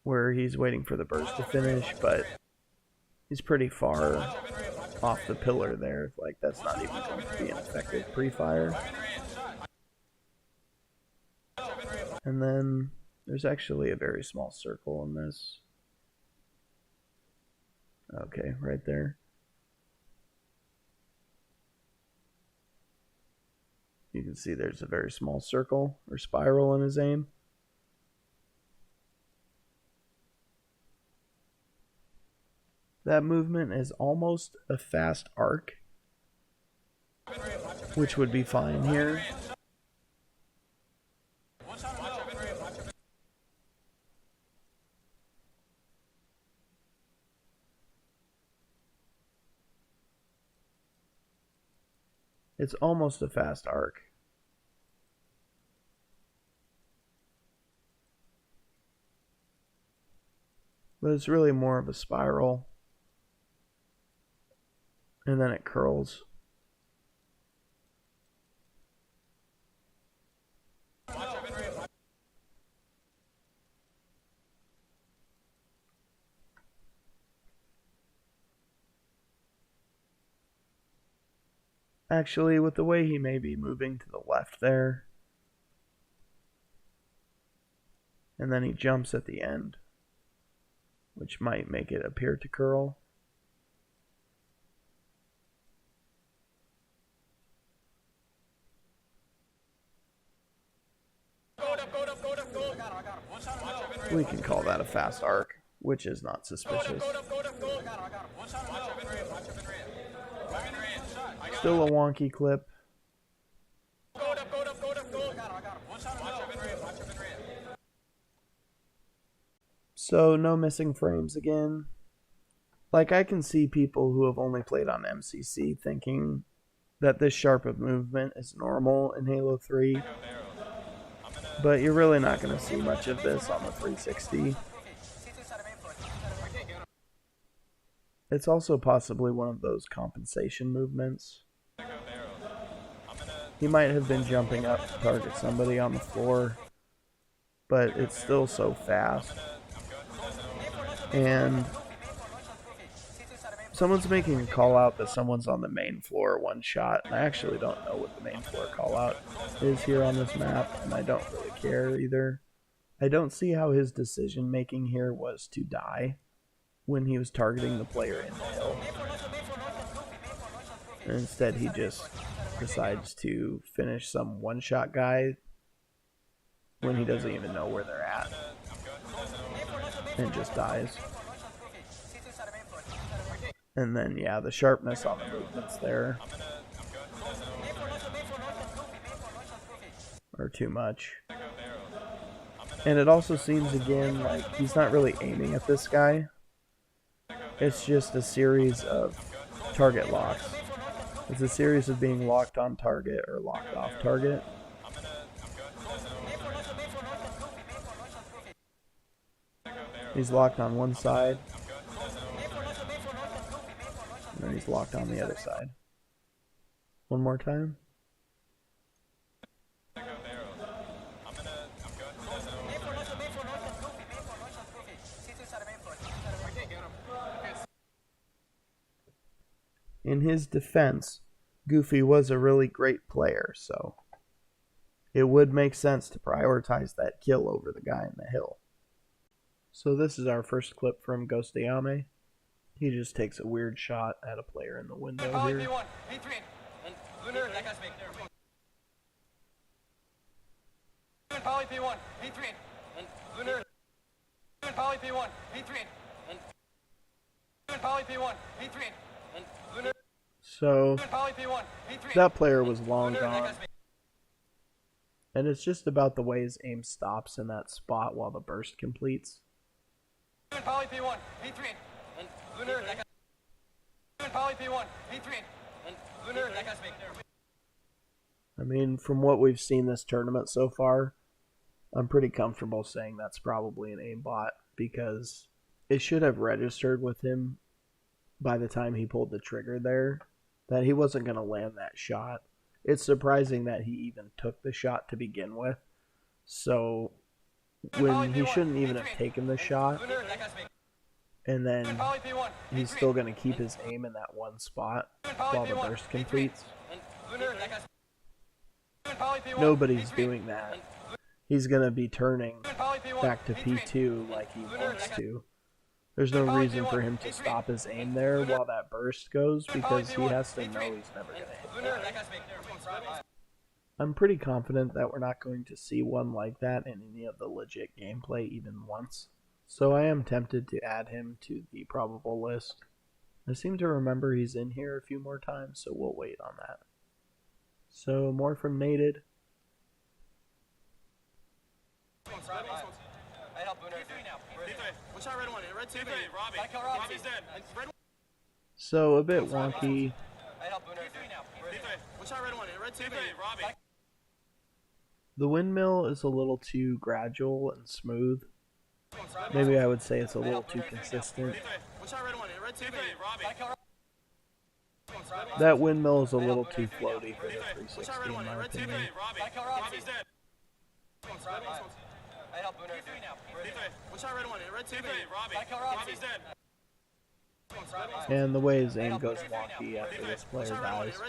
where he's waiting for the burst to finish, but he's pretty far off the pillar there. Like, that's not even going to be an effective pre-fire. And then there's actually a very small circle in this. Okay, right there. You can see there's a very small circle or spiral in his aim. That movement is almost a fast arc, which would be fine here. It's almost a fast arc. But it's really more of a spiral. And then it curls. Actually, with the way he may be moving to the left there, and then he jumps at the end, which might make it appear to curl. We can call that a fast arc, which is not suspicious. Still a wonky clip. So no missing frames again. Like, I can see people who have only played on MCC thinking that this sharp of movement is normal in Halo 3. But you're really not going to see much of this on the 360. It's also possibly one of those compensation movements. He might have been jumping up to target somebody on the floor, but it's still so fast. And someone's making a call out that someone's on the main floor one shot, and I actually don't know what the main floor call out is here on this map, and I don't really care either. I don't see how his decision making here was to die when he was targeting the player in the hill. And instead he just decides to finish some one-shot guy when he doesn't even know where they're at, and just dies. And then, yeah, the sharpness on the movements there are too much. And it also seems, again, like he's not really aiming at this guy. It's just a series of target locks. It's a series of being locked on target or locked off target. He's locked on one side, and then he's locked on the other side. One more time. In his defense, Goofy was a really great player, so it would make sense to prioritize that kill over the guy in the hill. So this is our first clip from Ghost Ayame. He just takes a weird shot at a player in the window here. P1, P3, and Lunar, that guy's me. Poly P1, P3, and Lunar, Poly P1, P3, and Poly P1, P3, and Lunar. So Poly P1, P3. that player was long gone. And it's just about the way his aim stops in that spot while the burst completes. Poly P1, P3. And Lunar, that guy. Poly P1, P3. And Lunar, that guy's me. I mean, from what we've seen this tournament so far, I'm pretty comfortable saying that's probably an aimbot, because it should have registered with him by the time he pulled the trigger there that he wasn't going to land that shot. It's surprising that he even took the shot to begin with. So when he shouldn't even have taken the shot, and then he's still going to keep his aim in that one spot while the burst completes. Nobody's doing that. He's going to be turning back to P2 like he wants to. There's no reason for him to stop his aim there while that burst goes, because he has to know he's never going to hit that. I'm pretty confident that we're not going to see one like that in any of the legit gameplay even once. So I am tempted to add him to the probable list. I seem to remember he's in here a few more times, so we'll wait on that. So more from Nated. So a bit wonky. The windmill is a little too gradual and smooth. Maybe I would say it's a little too consistent. That windmill is a little too floaty for the 360 in my opinion. And the way his aim goes wonky after this player dies.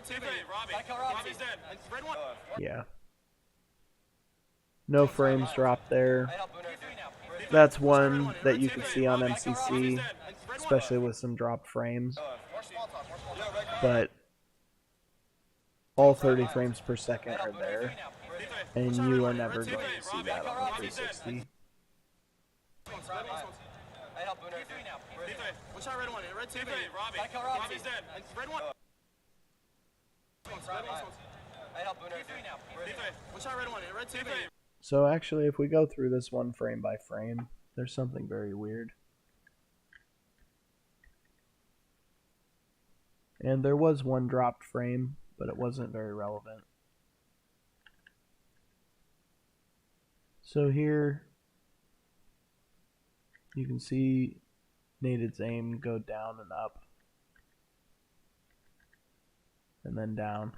Yeah. No frames dropped there. That's one that you can see on MCC, especially with some dropped frames. But all 30 frames per second are there, and you are never going to see that on the 360. So actually, if we go through this one frame by frame, there's something very weird. And there was one dropped frame, but it wasn't very relevant. So here, you can see Nated's aim go down and up, and then down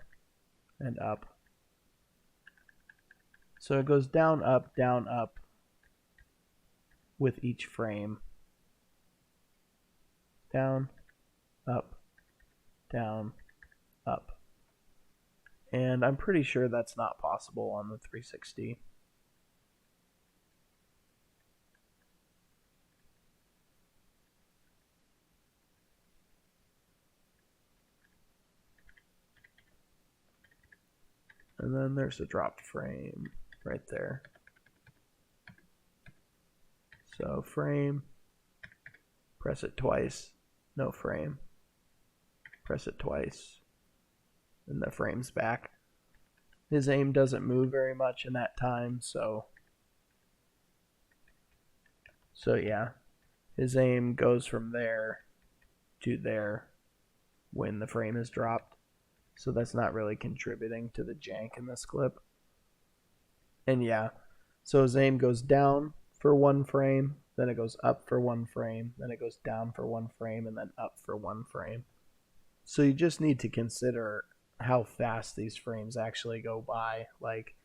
and up. So it goes down, up with each frame. Down, up, down, up. And I'm pretty sure that's not possible on the 360. And then there's a dropped frame right there. So frame, press it twice, no frame. Press it twice, and the frame's back. His aim doesn't move very much in that time, so yeah, his aim goes from there to there when the frame is dropped. So that's not really contributing to the jank in this clip. And yeah, so his aim goes down for one frame, then it goes up for one frame, then it goes down for one frame, and then up for one frame. So you just need to consider how fast these frames actually go by. Like,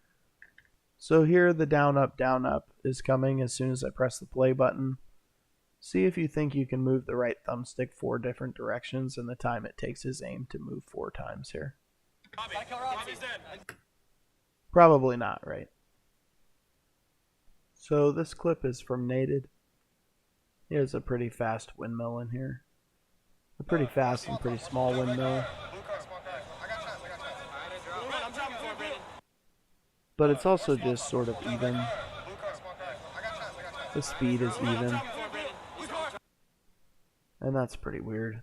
so here the down up is coming as soon as I press the play button. See if you think you can move the right thumbstick 4 different directions in the time it takes his aim to move 4 times here. Probably not, right? So this clip is from Nated. He has a pretty fast windmill in here. A pretty fast and pretty small windmill. But it's also just sort of even. The speed is even. And that's pretty weird.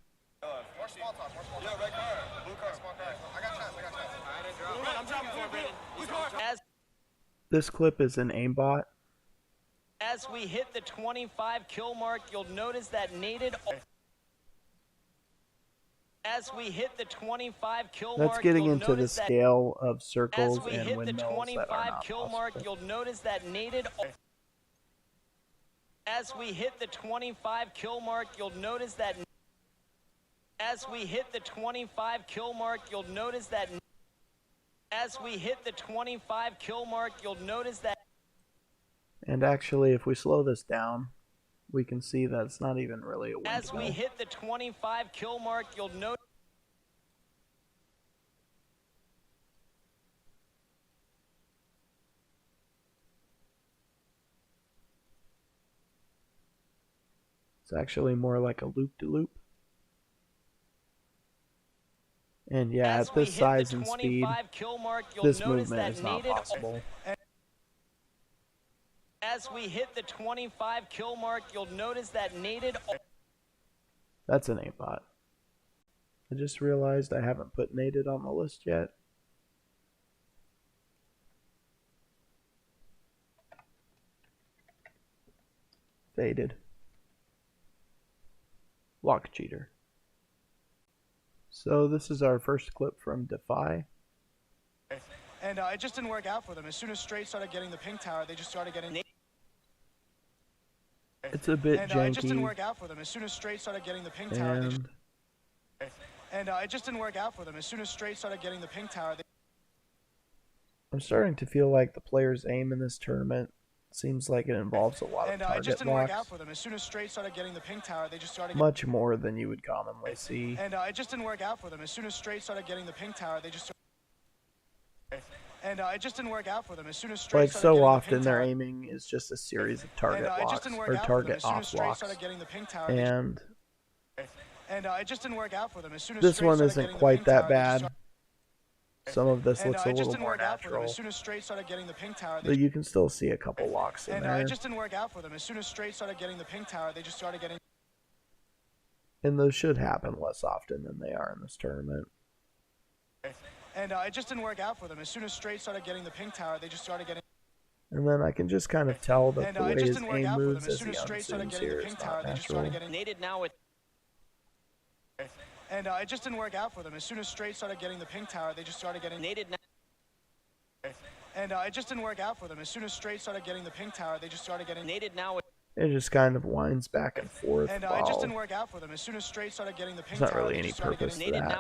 This clip is an aimbot. As we hit the 25 kill mark, you'll notice that naded. As we hit the 25 kill mark, That's getting you'll into the notice that scale of circles as we and hit the windmills that are 25 not kill mark, possible. you'll notice that naded. As we hit the 25 kill mark, you'll notice that. As we hit the 25 kill mark, you'll notice that. As we hit the 25 kill mark, you'll notice that. And actually, if we slow this down, we can see that it's not even really a windmill. As we hit the 25 kill mark, you'll notice. It's actually more like a loop-de-loop. And yeah, As at we this hit size the and speed, 25 kill mark, you'll this notice movement that is not naded. possible. As we hit the 25 kill mark, you'll notice that naded. That's an aimbot. I just realized I haven't put nated on the list yet. Faded. Lock cheater. So this is our first clip from Defy. And it just didn't work out for them. As soon as Straight started getting the pink tower, they just started getting. It's a bit and janky. It just didn't work out for them. As soon as Straight started getting the pink tower, they just. And it just didn't work out for them. As soon as Straight started getting the pink tower, they. I'm starting to feel like the player's aim in this tournament seems like it involves a lot of And it target just didn't work locks. out for them. As soon as Straight started getting the pink tower, they just started. Much more than you would commonly see. And it just didn't work out for them. As soon as Straight started getting the pink tower, they just. And it just didn't work out for them. As soon as Straight Like started so getting the often pink their tower, aiming is just a series of target and it just locks didn't work or out for them. target As soon as off Straight locks. started getting the pink tower, they just. And And it just didn't work out for them. As soon as this Straight one started isn't getting the quite pink that tower, they just bad. started. Some of this And looks a it just little didn't more work out for them. natural. As soon as Straight started getting the pink tower, they But you can still see a couple locks in and there. it just didn't work out for them. As soon as Straight started getting the pink tower, they just started getting. And those should happen less often than they are in this tournament. And it just didn't work out for them. As soon as Straight started getting the pink tower, they just started getting. And then I can just kind of tell that And the way it just his didn't work aim out for them. moves As as soon he as Straight started unzooms getting the here pink is tower, not they just natural. started getting. Naded now with. And it just didn't work out for them. As soon as Straight started getting the pink tower, they just started getting. Naded now. And it just didn't work out for them. As soon as Straight started getting the pink tower, they just started getting. Naded now with. It just kind of winds back and forth And it while just didn't work out for them. As soon as Straight started getting the pink there's not tower, really they any just started purpose getting. to Naded that.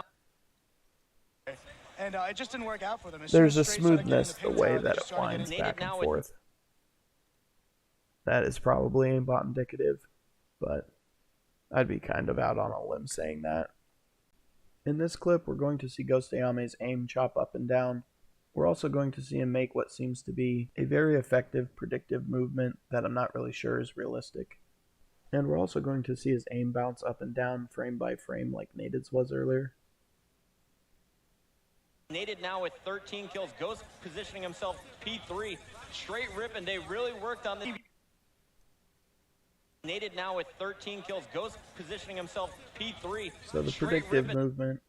now. And it just didn't work out for them. As There's soon a as Straight started getting smoothness the the pink way tower, they that just it started winds getting. back and now with- forth. That is probably aimbot indicative, but I'd be kind of out on a limb saying that. In this clip, we're going to see Ghost Ayame's aim chop up and down. We're also going to see him make what seems to be a very effective predictive movement that I'm not really sure is realistic. And we're also going to see his aim bounce up and down frame by frame like Naded's was earlier. Naded now with 13 kills. Ghost positioning himself P3. Straight rip, and they really worked on the. Naded now with 13 kills. Ghost positioning himself P3. So the Straight predictive rip and- movement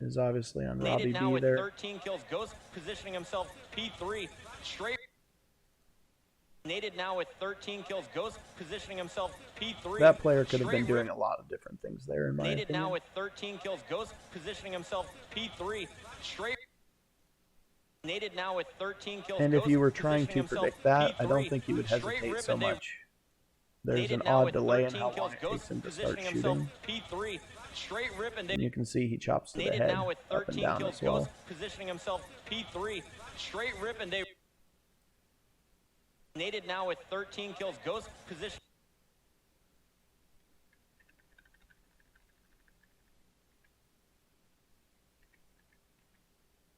is obviously on Robbie Naded now B with there. 13 kills. Ghost positioning himself P3. Straight. Naded now with 13 kills. Ghost positioning himself P3. That player could have been Straight doing rip. a lot of different things there in my Naded opinion. now with 13 kills. Ghost positioning himself P3. Straight. Naded now with 13 kills. And if Ghost you were trying positioning to himself predict that, I P3. don't think you would Straight hesitate rip, so and they- much. There's Naded an now odd with delay in 13 how kills. long it Ghost takes him to start positioning himself shooting. P3. Straight rip, and And you can see he chops to the Naded head, now with up and 13 down kills. as well. Ghost positioning himself P3. Straight rip, and they. Naded now with 13 kills. Ghost position.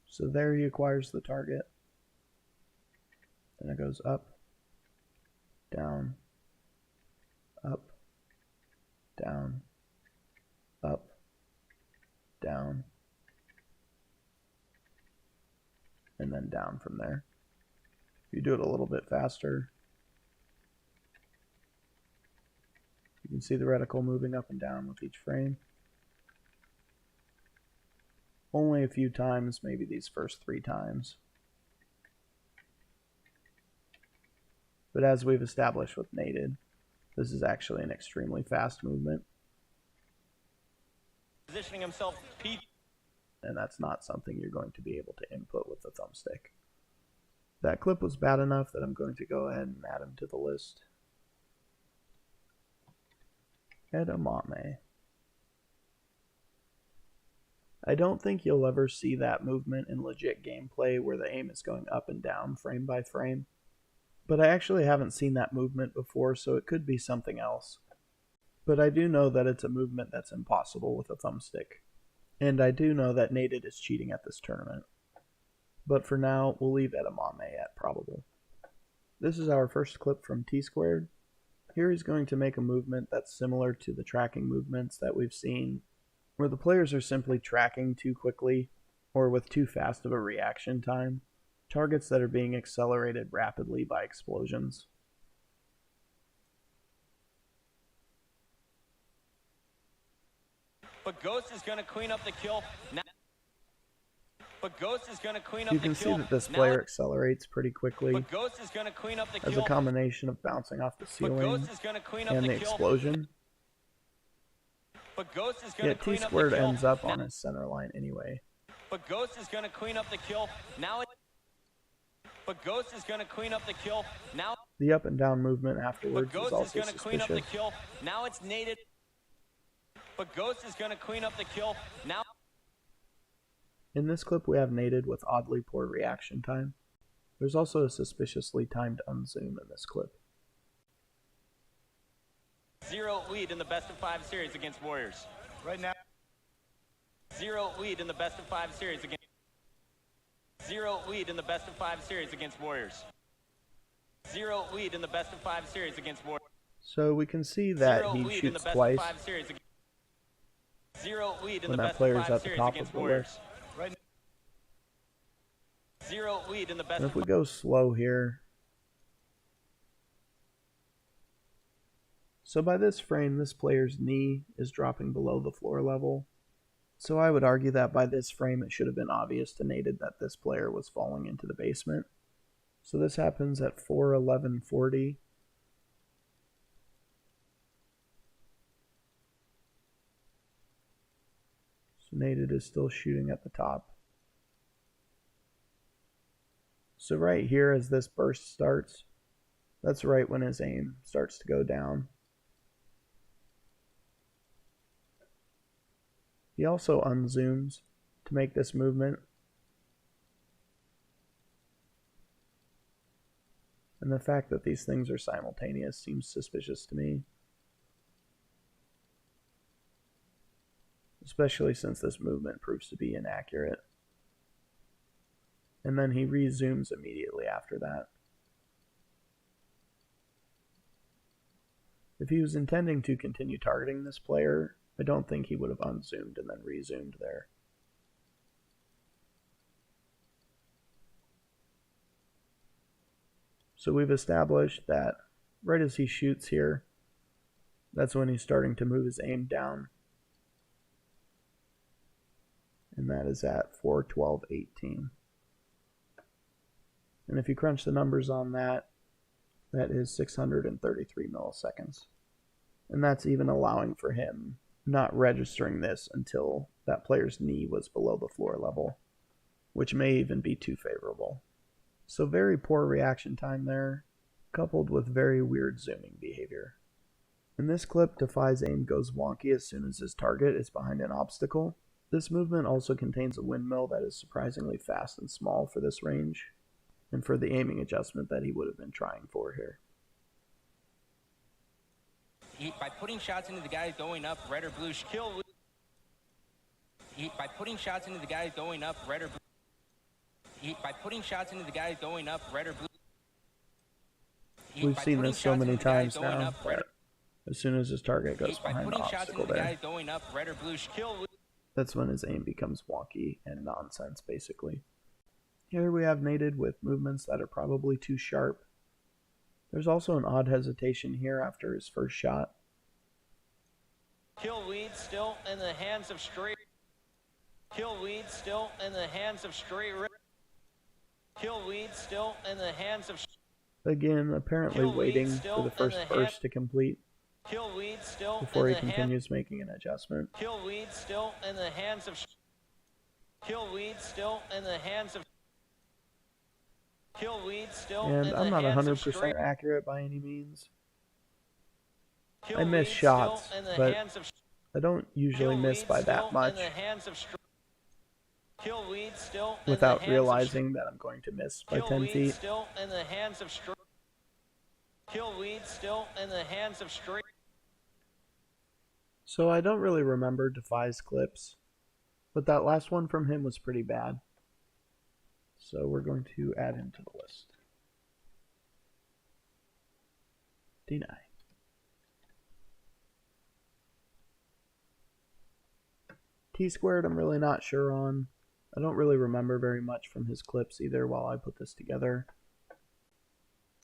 So there he acquires the target. Then it goes up, down, up, down, up, down, and then down from there. If you do it a little bit faster, you can see the reticle moving up and down with each frame. Only a few times, maybe these first 3 times. But as we've established with nated, this is actually an extremely fast movement. Positioning himself, and that's not something you're going to be able to input with the thumbstick. That clip was bad enough that I'm going to go ahead and add him to the list. Edamame. I don't think you'll ever see that movement in legit gameplay where the aim is going up and down frame by frame, but I actually haven't seen that movement before, so it could be something else. But I do know that it's a movement that's impossible with a thumbstick, and I do know that nated is cheating at this tournament. But for now, we'll leave edamame at probable. This is our first clip from T-Squared. Here he's going to make a movement that's similar to the tracking movements that we've seen, where the players are simply tracking too quickly or with too fast of a reaction time, targets that are being accelerated rapidly by explosions. But Ghost is going to clean up the kill. Now, but Ghost is going to clean up you the can kill. see that this player accelerates pretty quickly But Ghost is going to clean up the as kill. a combination of bouncing off the ceiling and the explosion. But Ghost is going Yet to clean up the T-Squared kill. ends up on his center line anyway. But Ghost is going to clean up the kill. Now But Ghost is going to clean up the kill. Now The up and down movement afterwards But is Ghost is also going to clean up the suspicious. kill. Now it's nated. But Ghost is going to clean up the kill. Now In this clip we have nated with oddly poor reaction time. There's also a suspiciously timed unzoom in this clip. 0 lead in the best of 5 series against Warriors. Right now, 0 lead in the best of 5 series against 0 lead in the best of 5 series against Warriors. 0 lead in the best of 5 series against Warriors. So we can see that he shoots twice 0 lead in when the that best player's of 5 at the series top of against the Warriors. list. 0 lead in the best And of if we go slow here, so by this frame this player's knee is dropping below the floor level. So I would argue that by this frame it should have been obvious to nated that this player was falling into the basement. So this happens at 4:11:40. So nated is still shooting at the top. So right here as this burst starts, that's right when his aim starts to go down. He also unzooms to make this movement. And the fact that these things are simultaneous seems suspicious to me. Especially since this movement proves to be inaccurate. And then he rezooms immediately after that. If he was intending to continue targeting this player, I don't think he would have unzoomed and then rezoomed there. So we've established that right as he shoots here, that's when he's starting to move his aim down. And that is at 4:12:18. And if you crunch the numbers on that, that is 633 milliseconds. And that's even allowing for him not registering this until that player's knee was below the floor level, which may even be too favorable. So very poor reaction time there, coupled with very weird zooming behavior. In this clip, Defy's aim goes wonky as soon as his target is behind an obstacle. This movement also contains a windmill that is surprisingly fast and small for this range, and for the aiming adjustment that he would have been trying for here. By putting shots into the guy going up, red or blue, kill. By putting shots into the guy going up, red or blue. By putting shots into the guy going up, red or blue. We've seen this so many times now that as soon as his target goes behind the obstacle there, that's when his aim becomes wonky and nonsense, basically. Here we have nated with movements that are probably too sharp. There's also an odd hesitation here after his first shot. Kill lead still in the hands of Straight. Kill lead still in the hands of straight. Kill lead still in the hands of. Again, apparently waiting for the first burst to complete Kill lead still before he continues making an adjustment. Kill lead still in the hands of. Kill lead still in the hands of. Kill lead still And I'm not 100% accurate by any means. I miss shots, but I don't usually miss by that much without realizing that I'm going to miss by 10 feet. Kill lead still in the hands of straight. So I don't really remember Defy's clips, but that last one from him was pretty bad. So we're going to add him to the list. Deny. T-squared I'm really not sure on. I don't really remember very much from his clips either while I put this together.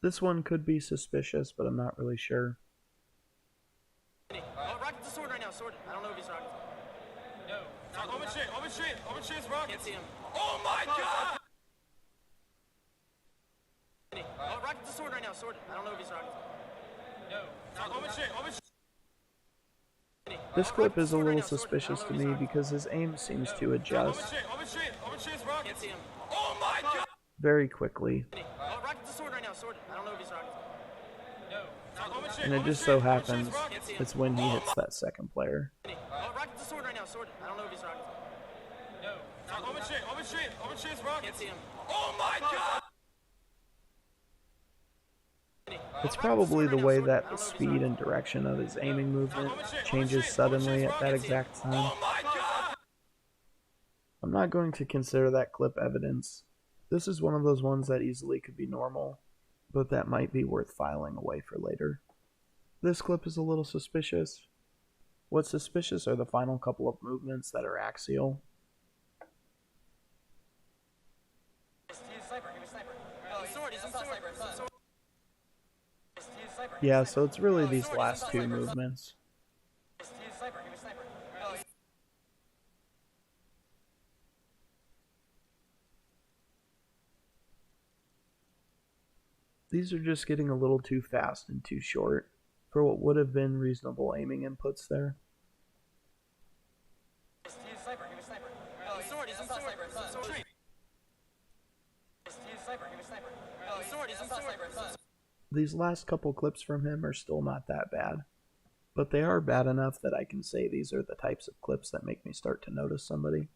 This one could be suspicious, but I'm not really sure. Oh, Rocke's the sword right now, sword. I don't know if he's Rokke. No. Open shit is Rokke. Can't see him. Oh my god! Oh, Rocke's the sword right now, sword. I don't know if he's Rokke. No. Open shit. This clip is a little suspicious to me because his aim seems to adjust very quickly. And it just so happens it's when he hits that second player. It's probably the way that the speed and direction of his aiming movement changes suddenly at that exact time. I'm not going to consider that clip evidence. This is one of those ones that easily could be normal, but that might be worth filing away for later. This clip is a little suspicious. What's suspicious are the final couple of movements that are axial. Yeah, so it's really these last two movements. These are just getting a little too fast and too short for what would have been reasonable aiming inputs there. These last couple clips from him are still not that bad, but they are bad enough that I can say these are the types of clips that make me start to notice somebody.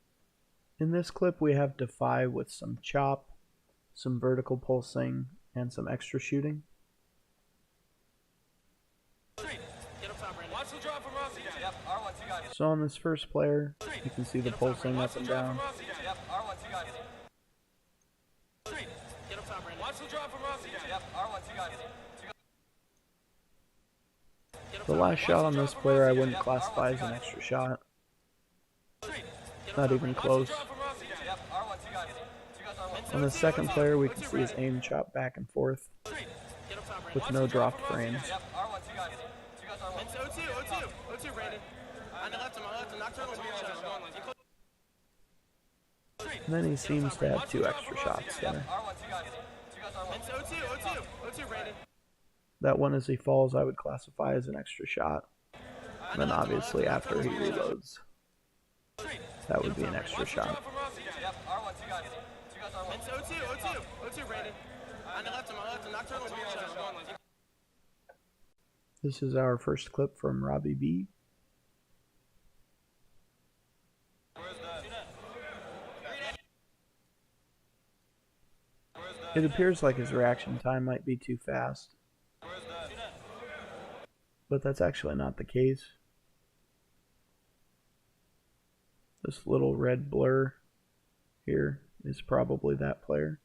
In this clip we have Defy with some chop, some vertical pulsing, and some extra shooting. So on this first player, you can see the pulsing up and down. The last shot on this player I wouldn't classify as an extra shot. Not even close. On the second player we can see his aim chop back and forth with no dropped frames. And then he seems to have two extra shots there. That one as he falls I would classify as an extra shot. And then obviously after he reloads, that would be an extra shot. This is our first clip from Robbie B. It appears like his reaction time might be too fast, but that's actually not the case. This little red blur here is probably that player.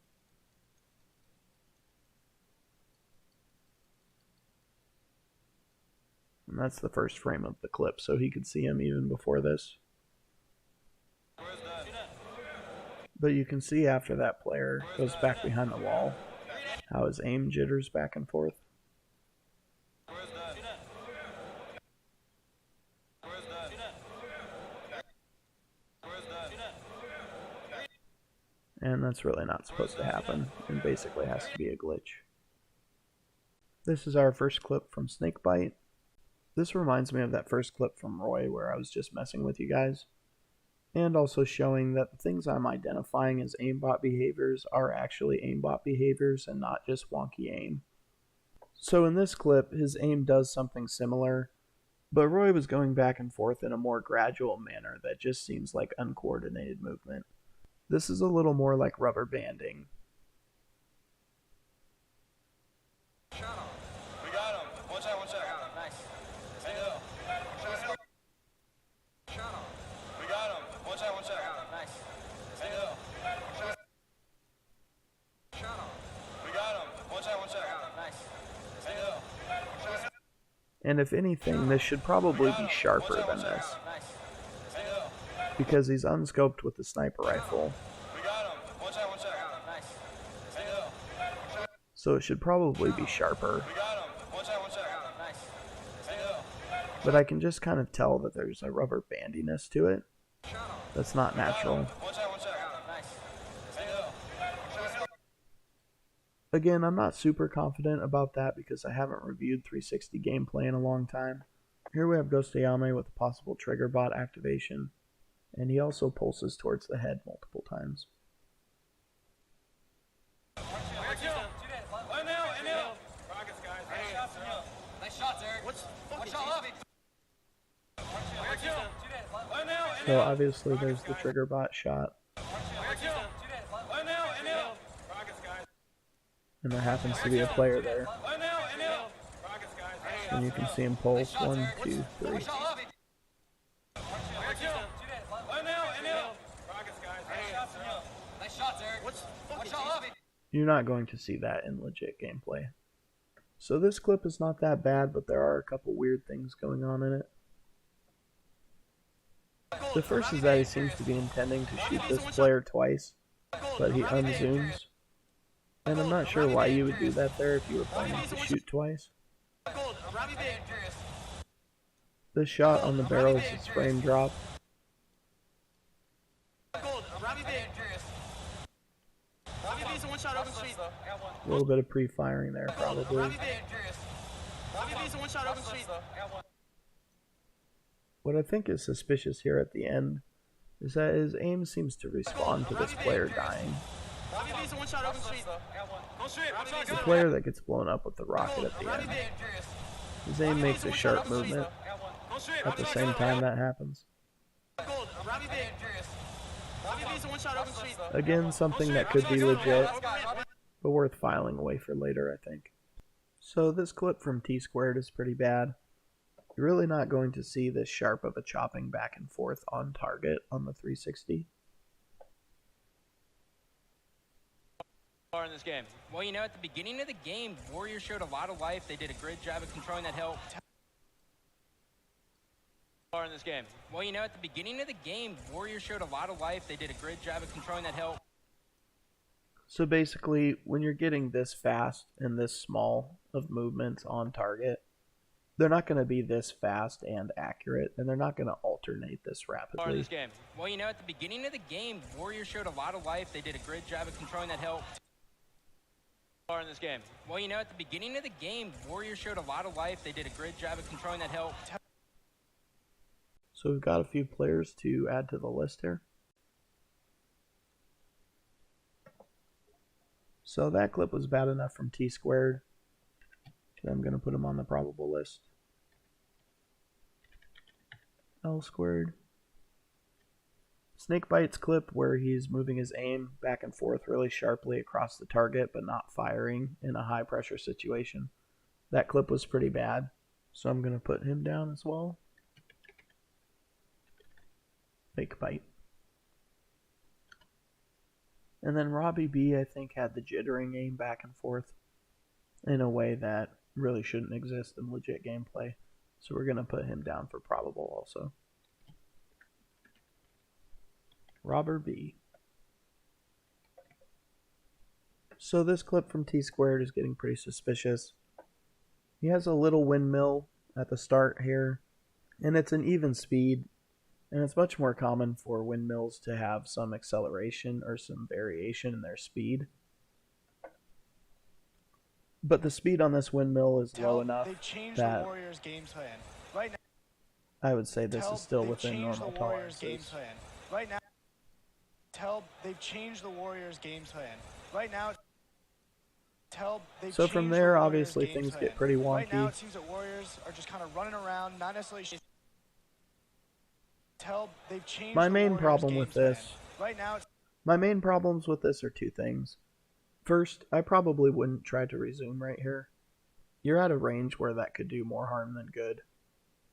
And that's the first frame of the clip, so he could see him even before this. But you can see after that player goes back behind the wall, how his aim jitters back and forth. And that's really not supposed to happen. It basically has to be a glitch. This is our first clip from Snakebite. This reminds me of that first clip from Roy where I was just messing with you guys. And also showing that the things I'm identifying as aimbot behaviors are actually aimbot behaviors and not just wonky aim. So in this clip, his aim does something similar, but Roy was going back and forth in a more gradual manner that just seems like uncoordinated movement. This is a little more like rubber banding. We got him. One shot, one shot. Nice. Stay low. We got him. One shot, one shot. Nice. Stay low. We got him. One shot, one shot. Nice. Stay low. And if anything, this should probably be sharper than this, because he's unscoped with the sniper rifle. We got him. One shot, one shot. Nice. Stay low. So it should probably be sharper. We got him. One shot, one shot. Nice. Stay low. But I can just kind of tell that there's a rubber bandiness to it. That's not natural. One shot, one shot. Nice. Stay low. Again, I'm not super confident about that because I haven't reviewed 360 gameplay in a long time. Here we have Ghostayame with a possible trigger bot activation, and he also pulses towards the head multiple times. Nice shots, Eric. What's shot? So obviously there's the trigger bot shot. And there happens to be a player there. And you can see him pulse 1, 2, 3. You're not going to see that in legit gameplay. So this clip is not that bad, but there are a couple weird things going on in it. The first is that he seems to be intending to shoot this player twice, but he unzooms. And I'm not sure why you would do that there if you were planning to shoot twice. The shot on the barrel is its frame drop. A little bit of pre-firing there, probably. What I think is suspicious here at the end is that his aim seems to respond to this player dying. The player that gets blown up with the rocket at the end. His aim makes a sharp movement at the same time that happens. Again, something that could be legit, but worth filing away for later, I think. So this clip from T-Squared is pretty bad. You're really not going to see this sharp of a chopping back and forth on target on the 360. In this game. Well, you know, at the beginning of the game, Warriors showed a lot of life. They did a great job of controlling that hill. In this game. Well, you know, at the beginning of the game, Warriors showed a lot of life. They did a great job of controlling that hill. So basically, when you're getting this fast and this small of movements on target, they're not going to be this fast and accurate, and they're not going to alternate this rapidly. In this game. Well, you know, at the beginning of the game, Warriors showed a lot of life. They did a great job of controlling that hill. In this game. Well, you know, at the beginning of the game, Warriors showed a lot of life. They did a great job of controlling that hill. So we've got a few players to add to the list here. So that clip was bad enough from T-Squared. I'm going to put him on the probable list. Lsquared. Snakebite's clip where he's moving his aim back and forth really sharply across the target but not firing in a high pressure situation. That clip was pretty bad, so I'm going to put him down as well. Fake bite. And then Robbie B, I think, had the jittering aim back and forth in a way that really shouldn't exist in legit gameplay. So we're going to put him down for probable also. Robber B. So this clip from T-Squared is getting pretty suspicious. He has a little windmill at the start here, and it's an even speed, And it's much more common for windmills to have some acceleration or some variation in their speed. But the speed on this windmill is low enough that I would say this is still within normal tolerances. Right now, they've changed the Warriors' game plan. Right now, so from there, obviously, things get pretty wonky. Right now, it seems that Warriors are just kind of running around, not necessarily. My main problem with this, my main problems with this are two things. First, I probably wouldn't try to resume right here. You're at a range where that could do more harm than good,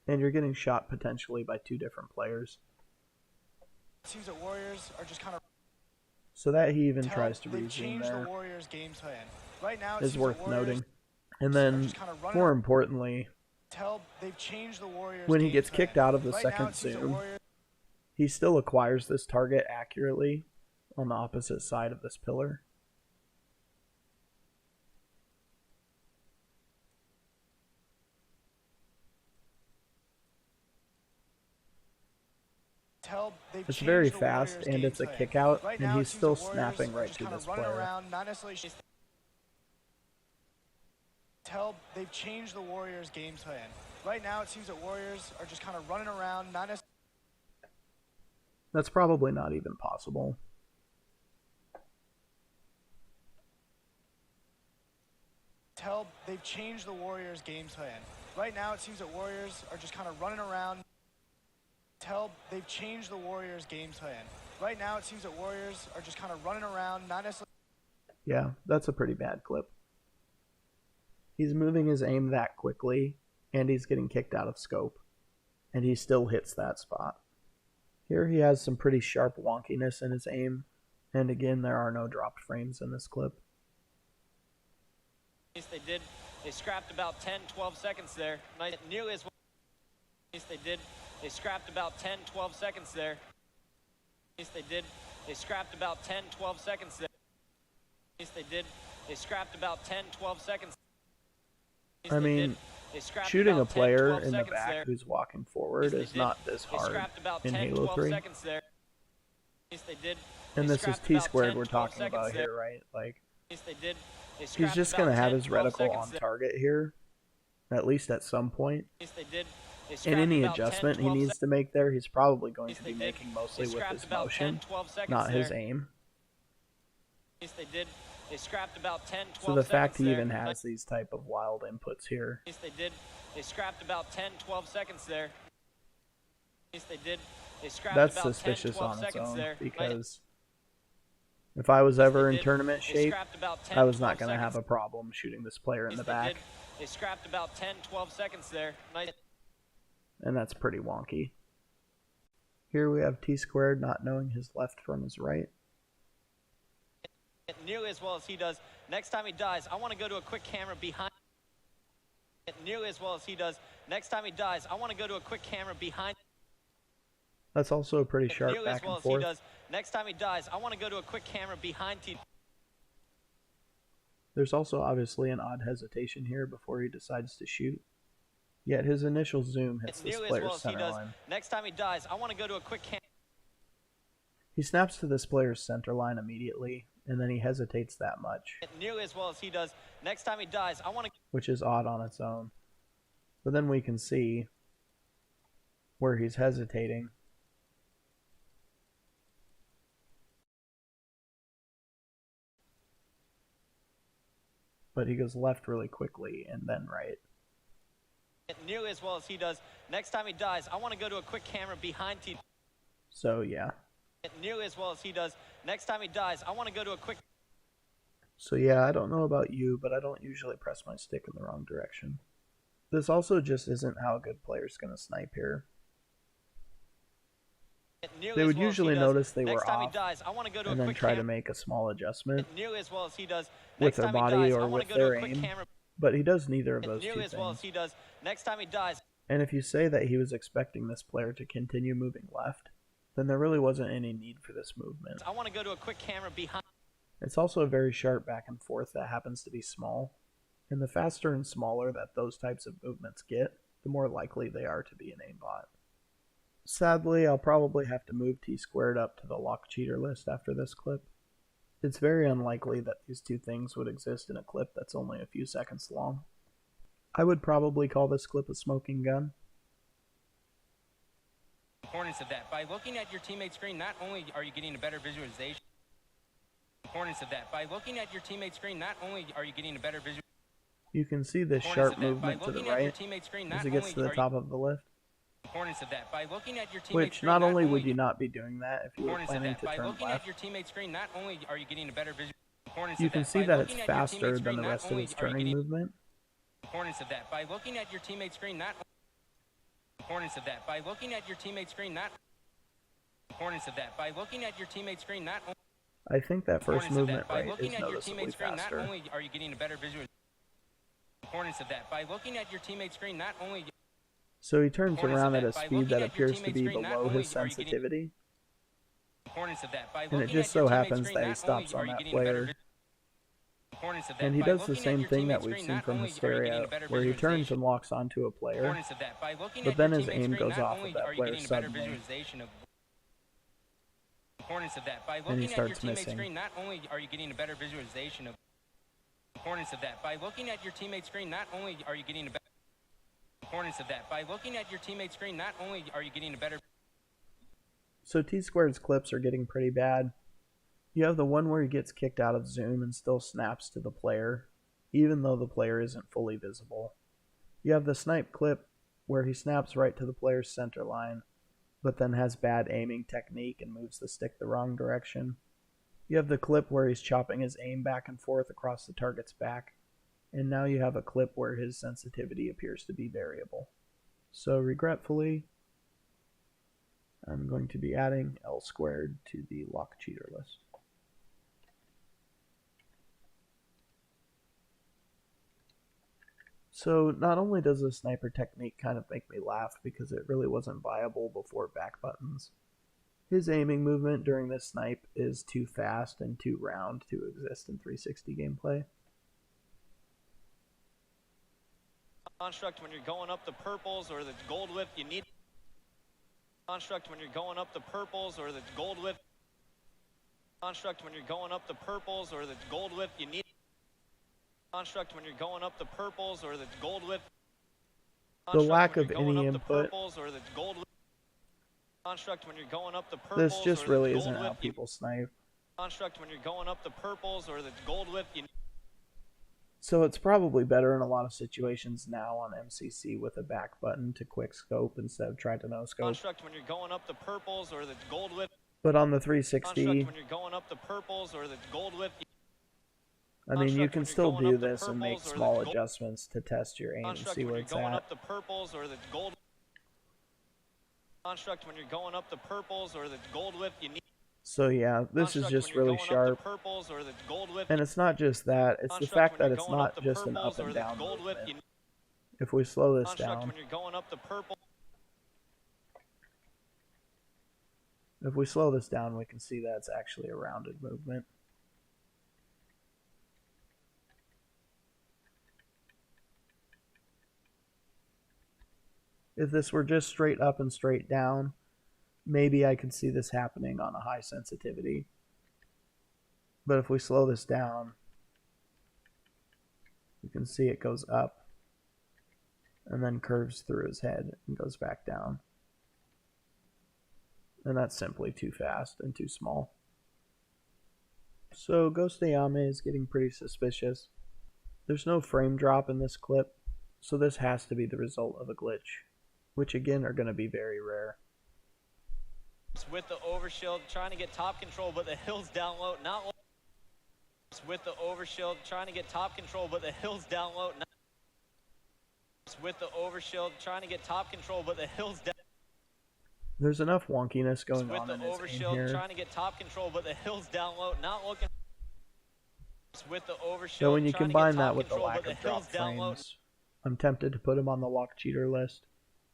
and you're getting shot potentially by two different players. It seems that Warriors are just kind of. So that he even tries to resume there is worth noting. And then, more importantly, when he gets kicked out of the second zoom, he still acquires this target accurately on the opposite side of this pillar. It's very fast, and it's a kick out, and he's still snapping right to this player. They've changed the Warriors' game plan. Right now, it seems that Warriors are just kind of running around, not necessarily. That's probably not even possible. They've changed the Warriors' game plan. Right now, it seems that Warriors are just kind of running around. They've changed the Warriors' game plan. Right now, it seems that Warriors are just kind of running around, not necessarily. Yeah, that's a pretty bad clip. He's moving his aim that quickly, and he's getting kicked out of scope, and he still hits that spot. Here he has some pretty sharp wonkiness in his aim, and again, there are no dropped frames in this clip. They scrapped about 10-12 seconds there. Nearly as well. They scrapped about 10-12 seconds there. They scrapped about 10-12 seconds there. They scrapped about 10-12 seconds. I mean, shooting a player in the back who's walking forward is not this hard in Halo 3. And this is T-Squared we're talking about here, right? Like, he's just going to have his reticle on target here, at least at some point. And any adjustment he needs to make there, he's probably going to be making mostly with his motion, not his aim. So the fact he even has these type of wild inputs here. They scrapped about 10-12 seconds there. That's suspicious on its own, because if I was ever in tournament shape, I was not going to have a problem shooting this player in the back. They scrapped about 10-12 seconds there. And that's pretty wonky. Here we have T-Squared not knowing his left from his right. Nearly as well as he does. Next time he dies, I want to go to a quick camera behind. Nearly as well as he does. Next time he dies, I want to go to a quick camera behind. That's also a pretty sharp nearly back as well and forth. As he does. Next time he dies, I want to go to a quick camera behind T. There's also obviously an odd hesitation here before he decides to shoot. Yet his initial zoom hits this player's center line. Next time he dies, I want to go to a quick camera. He snaps to this player's center line immediately, and then he hesitates that much. Nearly as well as he does. Next time he dies, I want to. Which is odd on its own. But then we can see where he's hesitating. But he goes left really quickly and then right. Nearly as well as he does. Next time he dies, I want to go to a quick camera behind T. So yeah. Nearly as well as he does. Next time he dies, I want to go to a quick. So yeah, I don't know about you, but I don't usually press my stick in the wrong direction. This also just isn't how a good player's going to snipe here. They would usually notice they were off and then try to make a small adjustment with their body or with their aim, but he does neither of those two things. And if you say that he was expecting this player to continue moving left, then there really wasn't any need for this movement. I want to go to a quick camera behind. It's also a very sharp back and forth that happens to be small, and the faster and smaller that those types of movements get, the more likely they are to be an aimbot. Sadly, I'll probably have to move T-Squared up to the lock cheater list after this clip. It's very unlikely that these two things would exist in a clip that's only a few seconds long. I would probably call this clip a smoking gun. Importance of that. By looking at your teammate's screen, not only are you getting a better visualization. Importance of that. By looking at your teammate's screen, not only are you getting a better visualization. You can see this sharp movement to the right as it gets to the top of the lift. Importance of that. By looking at your teammate's Which screen, not only would you not be doing that if you were importance of planning that. to By turn looking left, at your teammate's screen, not only are you getting a better visual. you can see that it's faster than the rest of his turning movement. Importance of that. By looking at your teammate's screen, not. Importance of that. By looking at your teammate's screen, not. Importance of that. By looking at your teammate's screen, not. I think that first movement By rate looking is at your noticeably teammate's screen, not faster. only are you getting a better visual. Importance of that. By looking at your teammate's screen, not only. So he turns around at a speed that appears to be below his sensitivity, and it just so happens that he stops on that player. And he does the same thing that we've seen from Hysteria, where he turns and locks onto a player, but then his aim goes off of that player suddenly, and he starts missing. Not only are you getting a better visualization of importance of that. By looking at your teammate's screen, not only are you getting a better importance of that. By looking at your teammate's screen, not only are you getting a better. So T-Squared's clips are getting pretty bad. You have the one where he gets kicked out of zoom and still snaps to the player, even though the player isn't fully visible. You have the snipe clip where he snaps right to the player's center line, but then has bad aiming technique and moves the stick the wrong direction. You have the clip where he's chopping his aim back and forth across the target's back, and now you have a clip where his sensitivity appears to be variable. So regretfully, I'm going to be adding Lsquared to the lock cheater list. So not only does the sniper technique kind of make me laugh because it really wasn't viable before back buttons, his aiming movement during this snipe is too fast and too round to exist in 360 gameplay. Construct when you're going up the purples or the gold whip, you need construct when you're going up the purples or the gold whip. Construct when you're going up the purples or the gold whip, you need construct when you're going up the purples or the gold whip. The lack of any input, construct when you're going up the purples. This just really isn't how people snipe. Construct when you're going up the purples or the gold whip. So it's probably better in a lot of situations now on MCC with a back button to quick scope instead of trying to no scope. Construct when you're going up the purples or the gold whip. But on the 360, construct when you're going up the purples or the gold whip. I mean, you can still do this and make small adjustments to test your aim and see where it's going at. up the purples or the gold. Construct when you're going up the purples or the gold whip, you need. So yeah, this is just really sharp. And it's not just that, it's the fact that it's not just an up and down movement. If we slow this down, if we slow this down, we can see that it's actually a rounded movement. If this were just straight up and straight down, maybe I could see this happening on a high sensitivity. But if we slow this down, you can see it goes up and then curves through his head and goes back down. And that's simply too fast and too small. So Ghost Ayame is getting pretty suspicious. There's no frame drop in this clip, so this has to be the result of a glitch, which again are going to be very rare. With the overshield, trying to get top control, but the hill's down low. Not with the overshield, trying to get top control, but the hill's down low. With the overshield, trying to get top control, but the hill's down. There's enough wonkiness going on in his aim here. Trying to get top control, but the hill's down low. Not looking. With the overshield, so when you combine that with the lack of drop frames, I'm tempted to put him on the lock cheater list.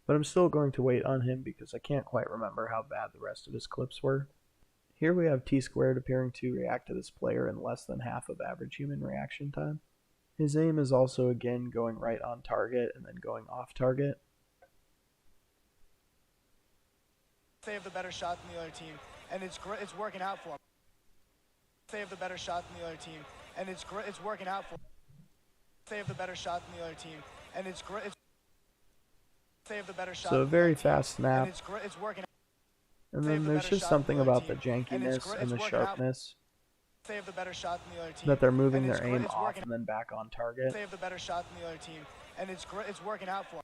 But I'm still going to wait on him because I can't quite remember how bad the rest of his clips were. Here we have T-Squared appearing to react to this player in less than half of average human reaction time. His aim is also again going right on target and then going off target. They have the better shot than the other team, and it's working out for them. They have the better shot than the other team, and it's working out for them. They have the better shot than the other team, and it's they have the better shot. So a very fast snap. And it's working out. And then there's just something about the jankiness and the sharpness They have the better shot than the other team. that they're moving their aim off and then back on target. They have the better shot than the other team, and it's working out for them.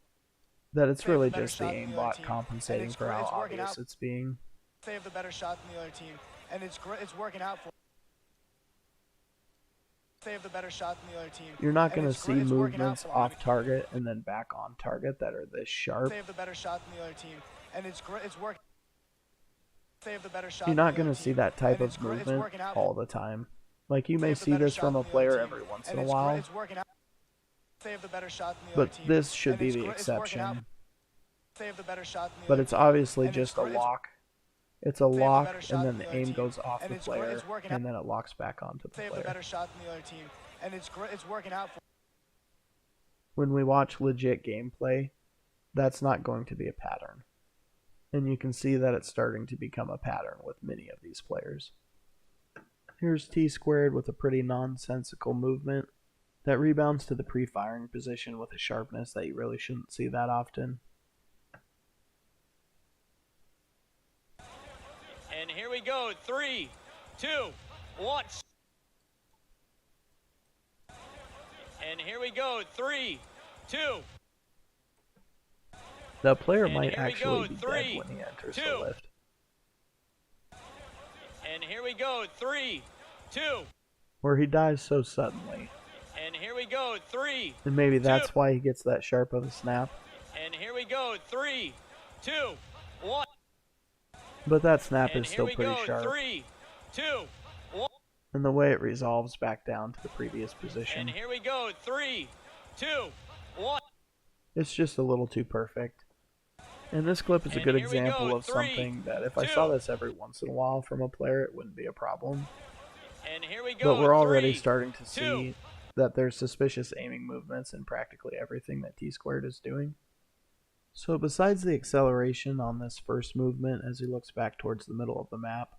That it's really just the aimbot compensating for how obvious it's being. They have the better shot than the other team, and it's working out for them. They have the better shot than the other team. You're not going to see movements off target and then back on target that are this sharp. They have the better shot than the other team, and it's working. They have the better shot. You're not going to see that type of movement all the time. Like, you may see this from a player every once in a while, but this should be the exception. But it's obviously just a lock. It's a lock, and then the aim goes off the player, and then it locks back onto the player. They have the better shot than the other team, and it's working out for. When we watch legit gameplay, that's not going to be a pattern. And you can see that it's starting to become a pattern with many of these players. Here's T-Squared with a pretty nonsensical movement that rebounds to the pre-firing position with a sharpness that you really shouldn't see that often. And here we go, 3, 2, 1. And here we go, 3, 2. The player might actually be dead when he enters the lift. And here we go, 3, 2. Where he dies so suddenly. And here we go, 3. And maybe that's why he gets that sharp of a snap. And here we go, 3, 2, 1. But that snap is still pretty sharp. 3, 2, 1. And the way it resolves back down to the previous position. And here we go, 3, 2, 1. It's just a little too perfect. And this clip is a good example of something that if I saw this every once in a while from a player, it wouldn't be a problem. And here we go, but we're already starting to see that there's suspicious aiming movements in practically everything that T-Squared is doing. So besides the acceleration on this first movement as he looks back towards the middle of the map,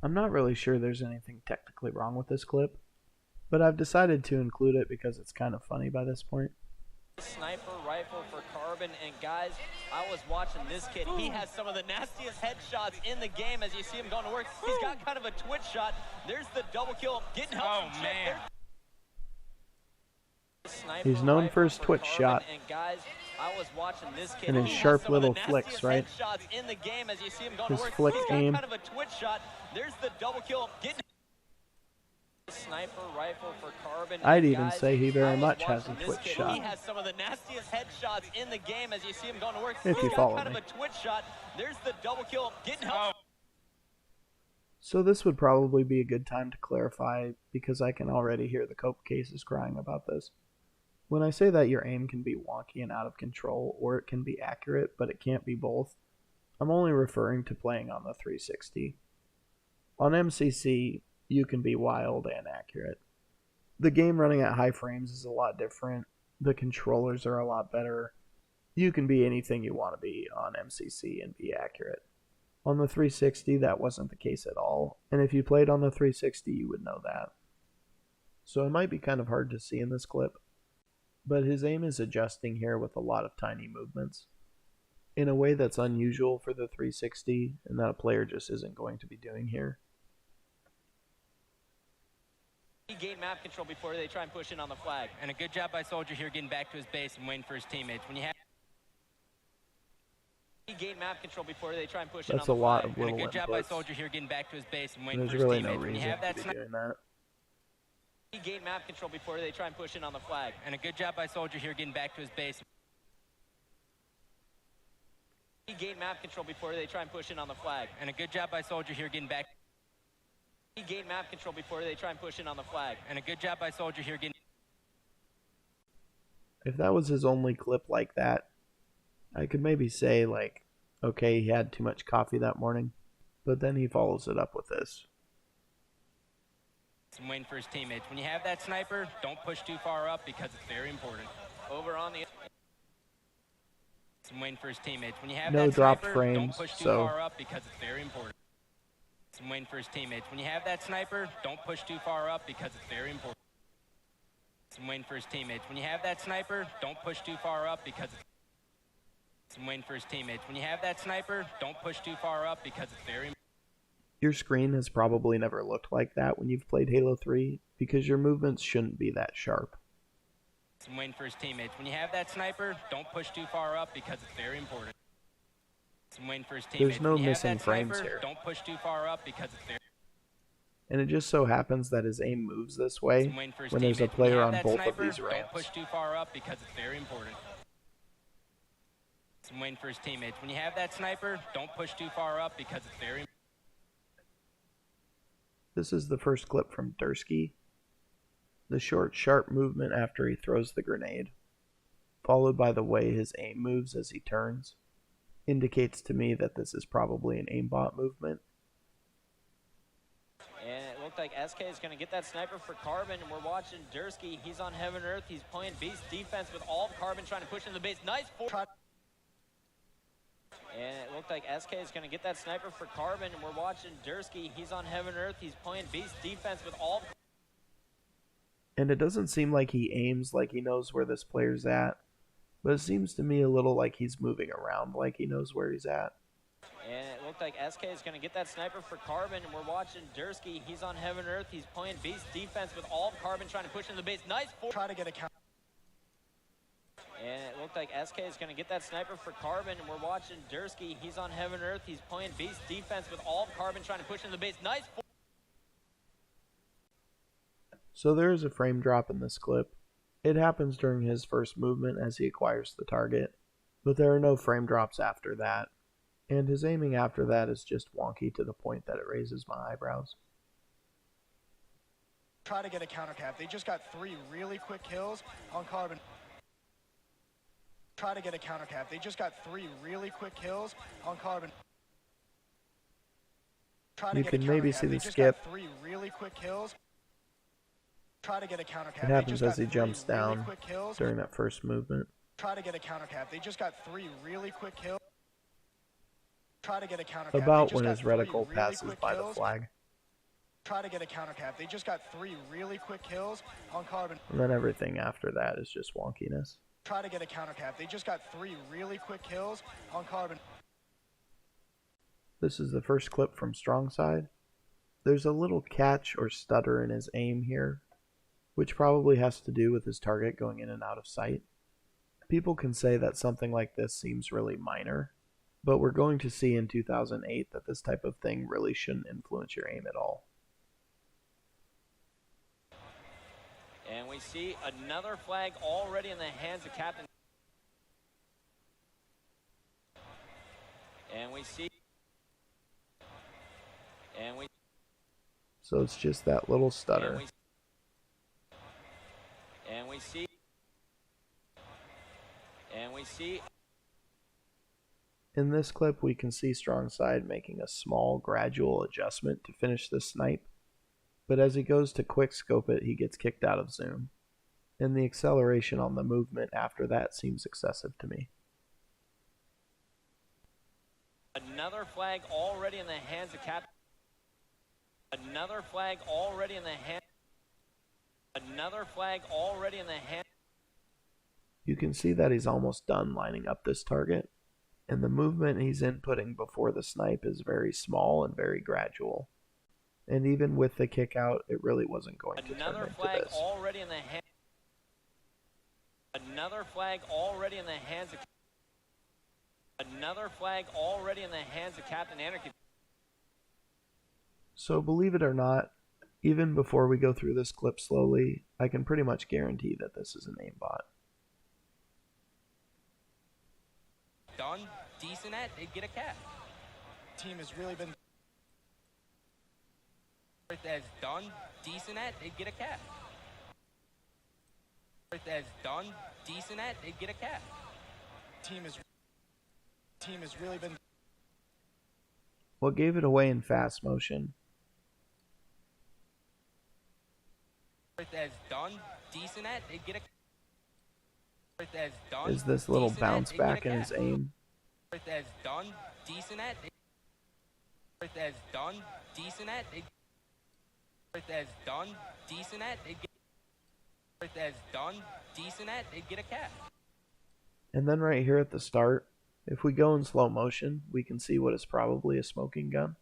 I'm not really sure there's anything technically wrong with this clip, but I've decided to include it because it's kind of funny by this point. Sniper rifle for Carbon, and guys, I was watching this kid. He has some of the nastiest headshots in the game as you see him going to work. He's got kind of a twitch shot. There's the double kill. Getting help from man. He's known for his twitch shot. And guys, I was watching this kid. And his sharp little flicks, right? In the game as you see him going his to work. Flick He's got aim. kind of a twitch shot. There's the double kill. Getting sniper rifle for Carbon. I'd even say he very much has a twitch shot. He has some of the nastiest headshots in the game as you see him going to work. If you follow kind me. of a twitch shot. There's the double kill. Getting help. So this would probably be a good time to clarify because I can already hear the cope cases crying about this. When I say that your aim can be wonky and out of control, or it can be accurate, but it can't be both, I'm only referring to playing on the 360. On MCC, you can be wild and accurate. The game running at high frames is a lot different. The controllers are a lot better. You can be anything you want to be on MCC and be accurate. On the 360, that wasn't the case at all, and if you played on the 360, you would know that. So it might be kind of hard to see in this clip, but his aim is adjusting here with a lot of tiny movements in a way that's unusual for the 360 and that a player just isn't going to be doing here. He gained map control before they try and push in on the flag. And a good job by Soldier here getting back to his base and waiting for his teammates. When you have he gained map control before they try and push in on That's the a lot flag. of little and a good job by inputs. Soldier here getting back to his base and And waiting there's for his really teammates. no When you reason have that to be doing that. He gained map control before they try and push in on the flag. And a good job by Soldier here getting back to his base. He gained map control before they try and push in on the flag. And a good job by Soldier here getting back. He gained map control before they try and push in on the flag. And a good job by Soldier here getting. If that was his only clip like that, I could maybe say, like, okay, he had too much coffee that morning, but then he follows it up with this. And waiting for his teammates. When you have that sniper, don't push too far up because it's very important. Over on the Some win for his teammates. When you have No that dropped sniper, frames, don't push too so far up because it's very important. Some win for his teammates. When you have that sniper, don't push too far up because it's very important. Some win for his teammates. When you have that sniper, don't push too far up because it's some win for his teammates. When you have that sniper, don't push too far up because it's very important. your screen has probably never looked like that when you've played Halo 3 because your movements shouldn't be that sharp. Some win for his teammates. When you have that sniper, don't push too far up because it's very important. Some win for his teammates. There's no when you have missing that frames sniper, here. Don't push too far up because it's very. And it just so happens that his aim moves this way Some win for his when there's a teammates. When you player have on that both of sniper, these Don't ramps. push too far up because it's very important. Some win for his teammates. When you have that sniper, don't push too far up because it's very important. This is the first clip from Dursky. The short, sharp movement after he throws the grenade, followed by the way his aim moves as he turns, indicates to me that this is probably an aimbot movement. And it looked like SK is going to get that sniper for Carbon, and we're watching Dursky. He's on Heaven Earth. He's playing Beast defense with all of Carbon trying to push into the base. Nice. And it looked like SK is going to get that sniper for Carbon, and we're watching Dursky. He's on Heaven Earth. He's playing Beast defense with all of. And it doesn't seem like he aims like he knows where this player's at, but it seems to me a little like he's moving around like he knows where he's at. And it looked like SK is going to get that sniper for Carbon, and we're watching Dursky. He's on Heaven Earth. He's playing Beast defense with all of Carbon trying to push into the base. Nice. Try to get a count. And it looked like SK is going to get that sniper for Carbon, and we're watching Dursky. He's on Heaven Earth. He's playing Beast defense with all of Carbon trying to push into the base. Nice. So there is a frame drop in this clip. It happens during his first movement as he acquires the target, but there are no frame drops after that, and his aiming after that is just wonky to the point that it raises my eyebrows. Try to get a counter cap. They just got 3 really quick kills on Carbon. Try to get a counter cap. They just got 3 really quick kills on Carbon. Try to You get can a maybe counter see cap. the They just skip. got 3 really quick kills. Try to get a counter cap. It They happens just as got he 3 jumps really down quick kills. during that first movement. Try to get a counter cap. They just got 3 really quick kills. Try to get a counter cap. They About just when got his 3 reticle really passes quick by the kills. flag, Try to get a counter cap. They just got 3 really quick kills on Carbon. and then everything after that is just wonkiness. Try to get a counter cap. They just got 3 really quick kills on Carbon. This is the first clip from Strongside. There's a little catch or stutter in his aim here, which probably has to do with his target going in and out of sight. People can say that something like this seems really minor, but we're going to see in 2008 that this type of thing really shouldn't influence your aim at all. And we see another flag already in the hands of Captain. And we see. So it's just that little stutter. And we see. In this clip, we can see Strongside making a small, gradual adjustment to finish the snipe, but as he goes to quick scope it, he gets kicked out of zoom, and the acceleration on the movement after that seems excessive to me. Another flag already in the hands of Captain. Another flag already in the hand. Another flag already in the hand. You can see that he's almost done lining up this target, and the movement he's inputting before the snipe is very small and very gradual. And even with the kick out, it really wasn't going to turn Another into flag this. already in the hand. Another flag already in the hands of. Another flag already in the hands of Captain Anarchy. So believe it or not, even before we go through this clip slowly, I can pretty much guarantee that this is an aimbot. Done decent at, they get a cap. Team has really been. As done decent at, they get a cap. As done decent at, they get a cap. Team has really been. What gave it away in fast motion As done decent at, they get a. is this little bounce back in his aim. As done, decent at. As done, decent at. As done, decent at. As done, decent at. They get a cat. And then right here at the start, if we go in slow motion, we can see what is probably a smoking gun.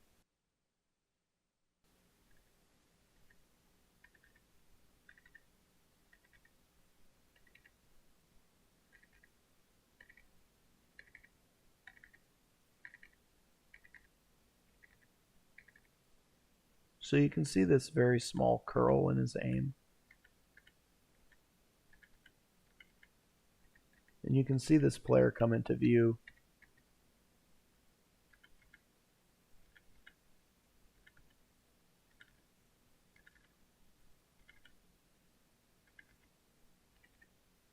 So you can see this very small curl in his aim. And you can see this player come into view.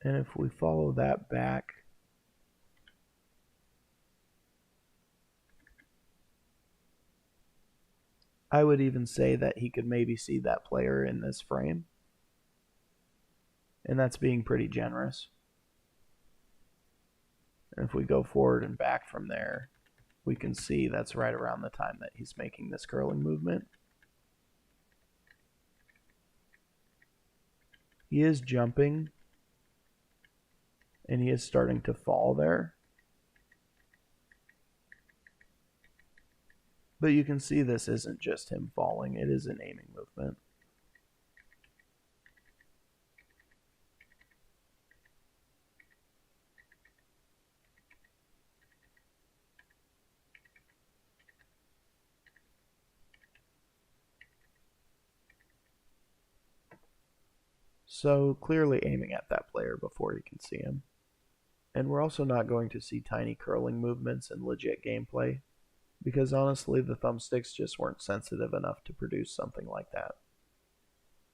And if we follow that back, I would even say that he could maybe see that player in this frame. And that's being pretty generous. And if we go forward and back from there, we can see that's right around the time that he's making this curling movement. He is jumping, and he is starting to fall there. But you can see this isn't just him falling, it is an aiming movement. So clearly aiming at that player before he can see him. And we're also not going to see tiny curling movements in legit gameplay, because honestly the thumbsticks just weren't sensitive enough to produce something like that.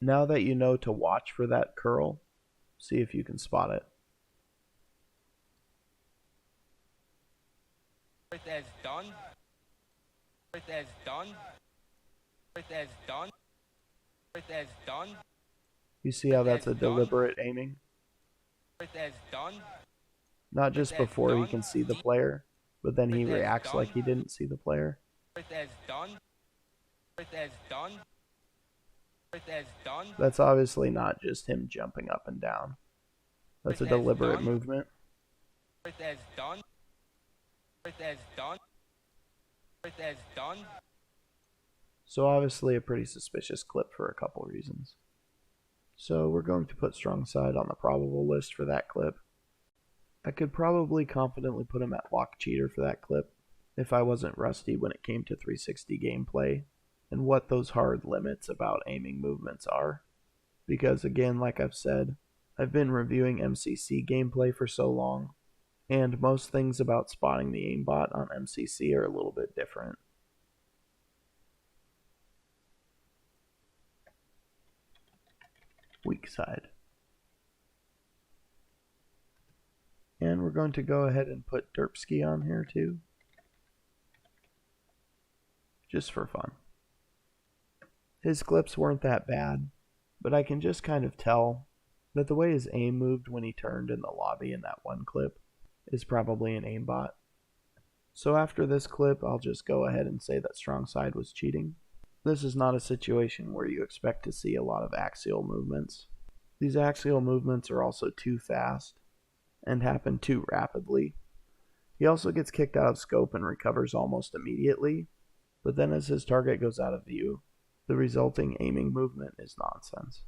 Now that you know to watch for that curl, see if you can spot it. As done. As done. As done. As done. You see how that's a deliberate aiming? As done. Not just before he can see the player, but then he reacts like he didn't see the player. As done. As done. As done. That's obviously not just him jumping up and down. That's a deliberate movement. As done. As done. As done. So obviously a pretty suspicious clip for a couple reasons. So we're going to put strong side on the probable list for that clip. I could probably confidently put him at lock cheater for that clip if I wasn't rusty when it came to 360 gameplay and what those hard limits about aiming movements are. Because again, like I've said, I've been reviewing MCC gameplay for so long, and most things about spotting the aimbot on MCC are a little bit different. Weakside. And we're going to go ahead and put Derpski on here too, just for fun. His clips weren't that bad, but I can just kind of tell that the way his aim moved when he turned in the lobby in that one clip is probably an aimbot. So after this clip, I'll just go ahead and say that strong side was cheating. This is not a situation where you expect to see a lot of axial movements. These axial movements are also too fast and happen too rapidly. He also gets kicked out of scope and recovers almost immediately, but then as his target goes out of view, the resulting aiming movement is nonsense.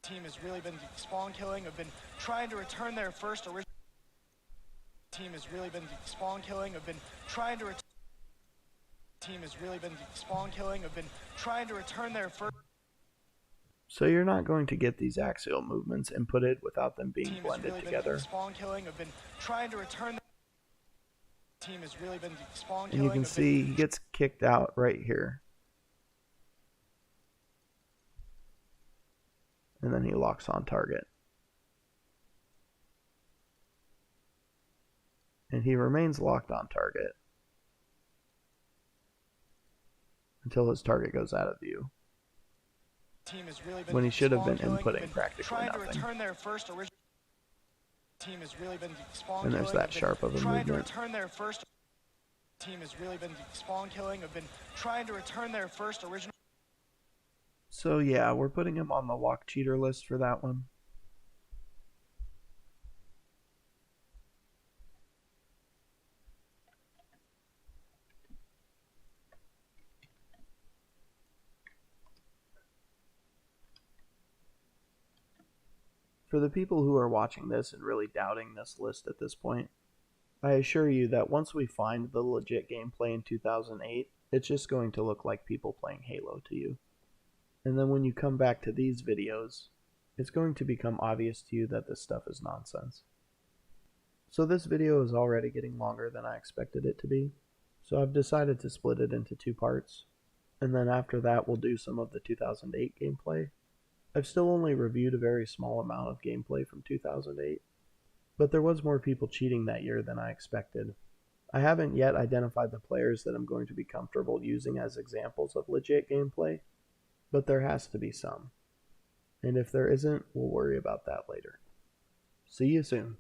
Team has really been spawn killing, have been trying to return their first original. Team has really been spawn killing, have been trying to team has really been spawn killing, have been trying to return their first. So you're not going to get these axial movements inputted without them being blended together. Spawn killing, have been trying to return. Team has really been spawn killing. And you can see he gets kicked out right here. And then he locks on target. And he remains locked on target until his target goes out of view. team has really been when he should have been spawn killing, inputting practically trying to nothing. return their first original team has really been spawn And there's killing, that have been sharp of a trying movement. to return their first team has really been spawn killing, have been trying to return their first original. So yeah, we're putting him on the lock cheater list for that one. For the people who are watching this and really doubting this list at this point, I assure you that once we find the legit gameplay in 2008, it's just going to look like people playing Halo to you. And then when you come back to these videos, it's going to become obvious to you that this stuff is nonsense. So this video is already getting longer than I expected it to be, so I've decided to split it into 2 parts, and then after that we'll do some of the 2008 gameplay. I've still only reviewed a very small amount of gameplay from 2008, but there was more people cheating that year than I expected. I haven't yet identified the players that I'm going to be comfortable using as examples of legit gameplay, but there has to be some. And if there isn't, we'll worry about that later. See you soon.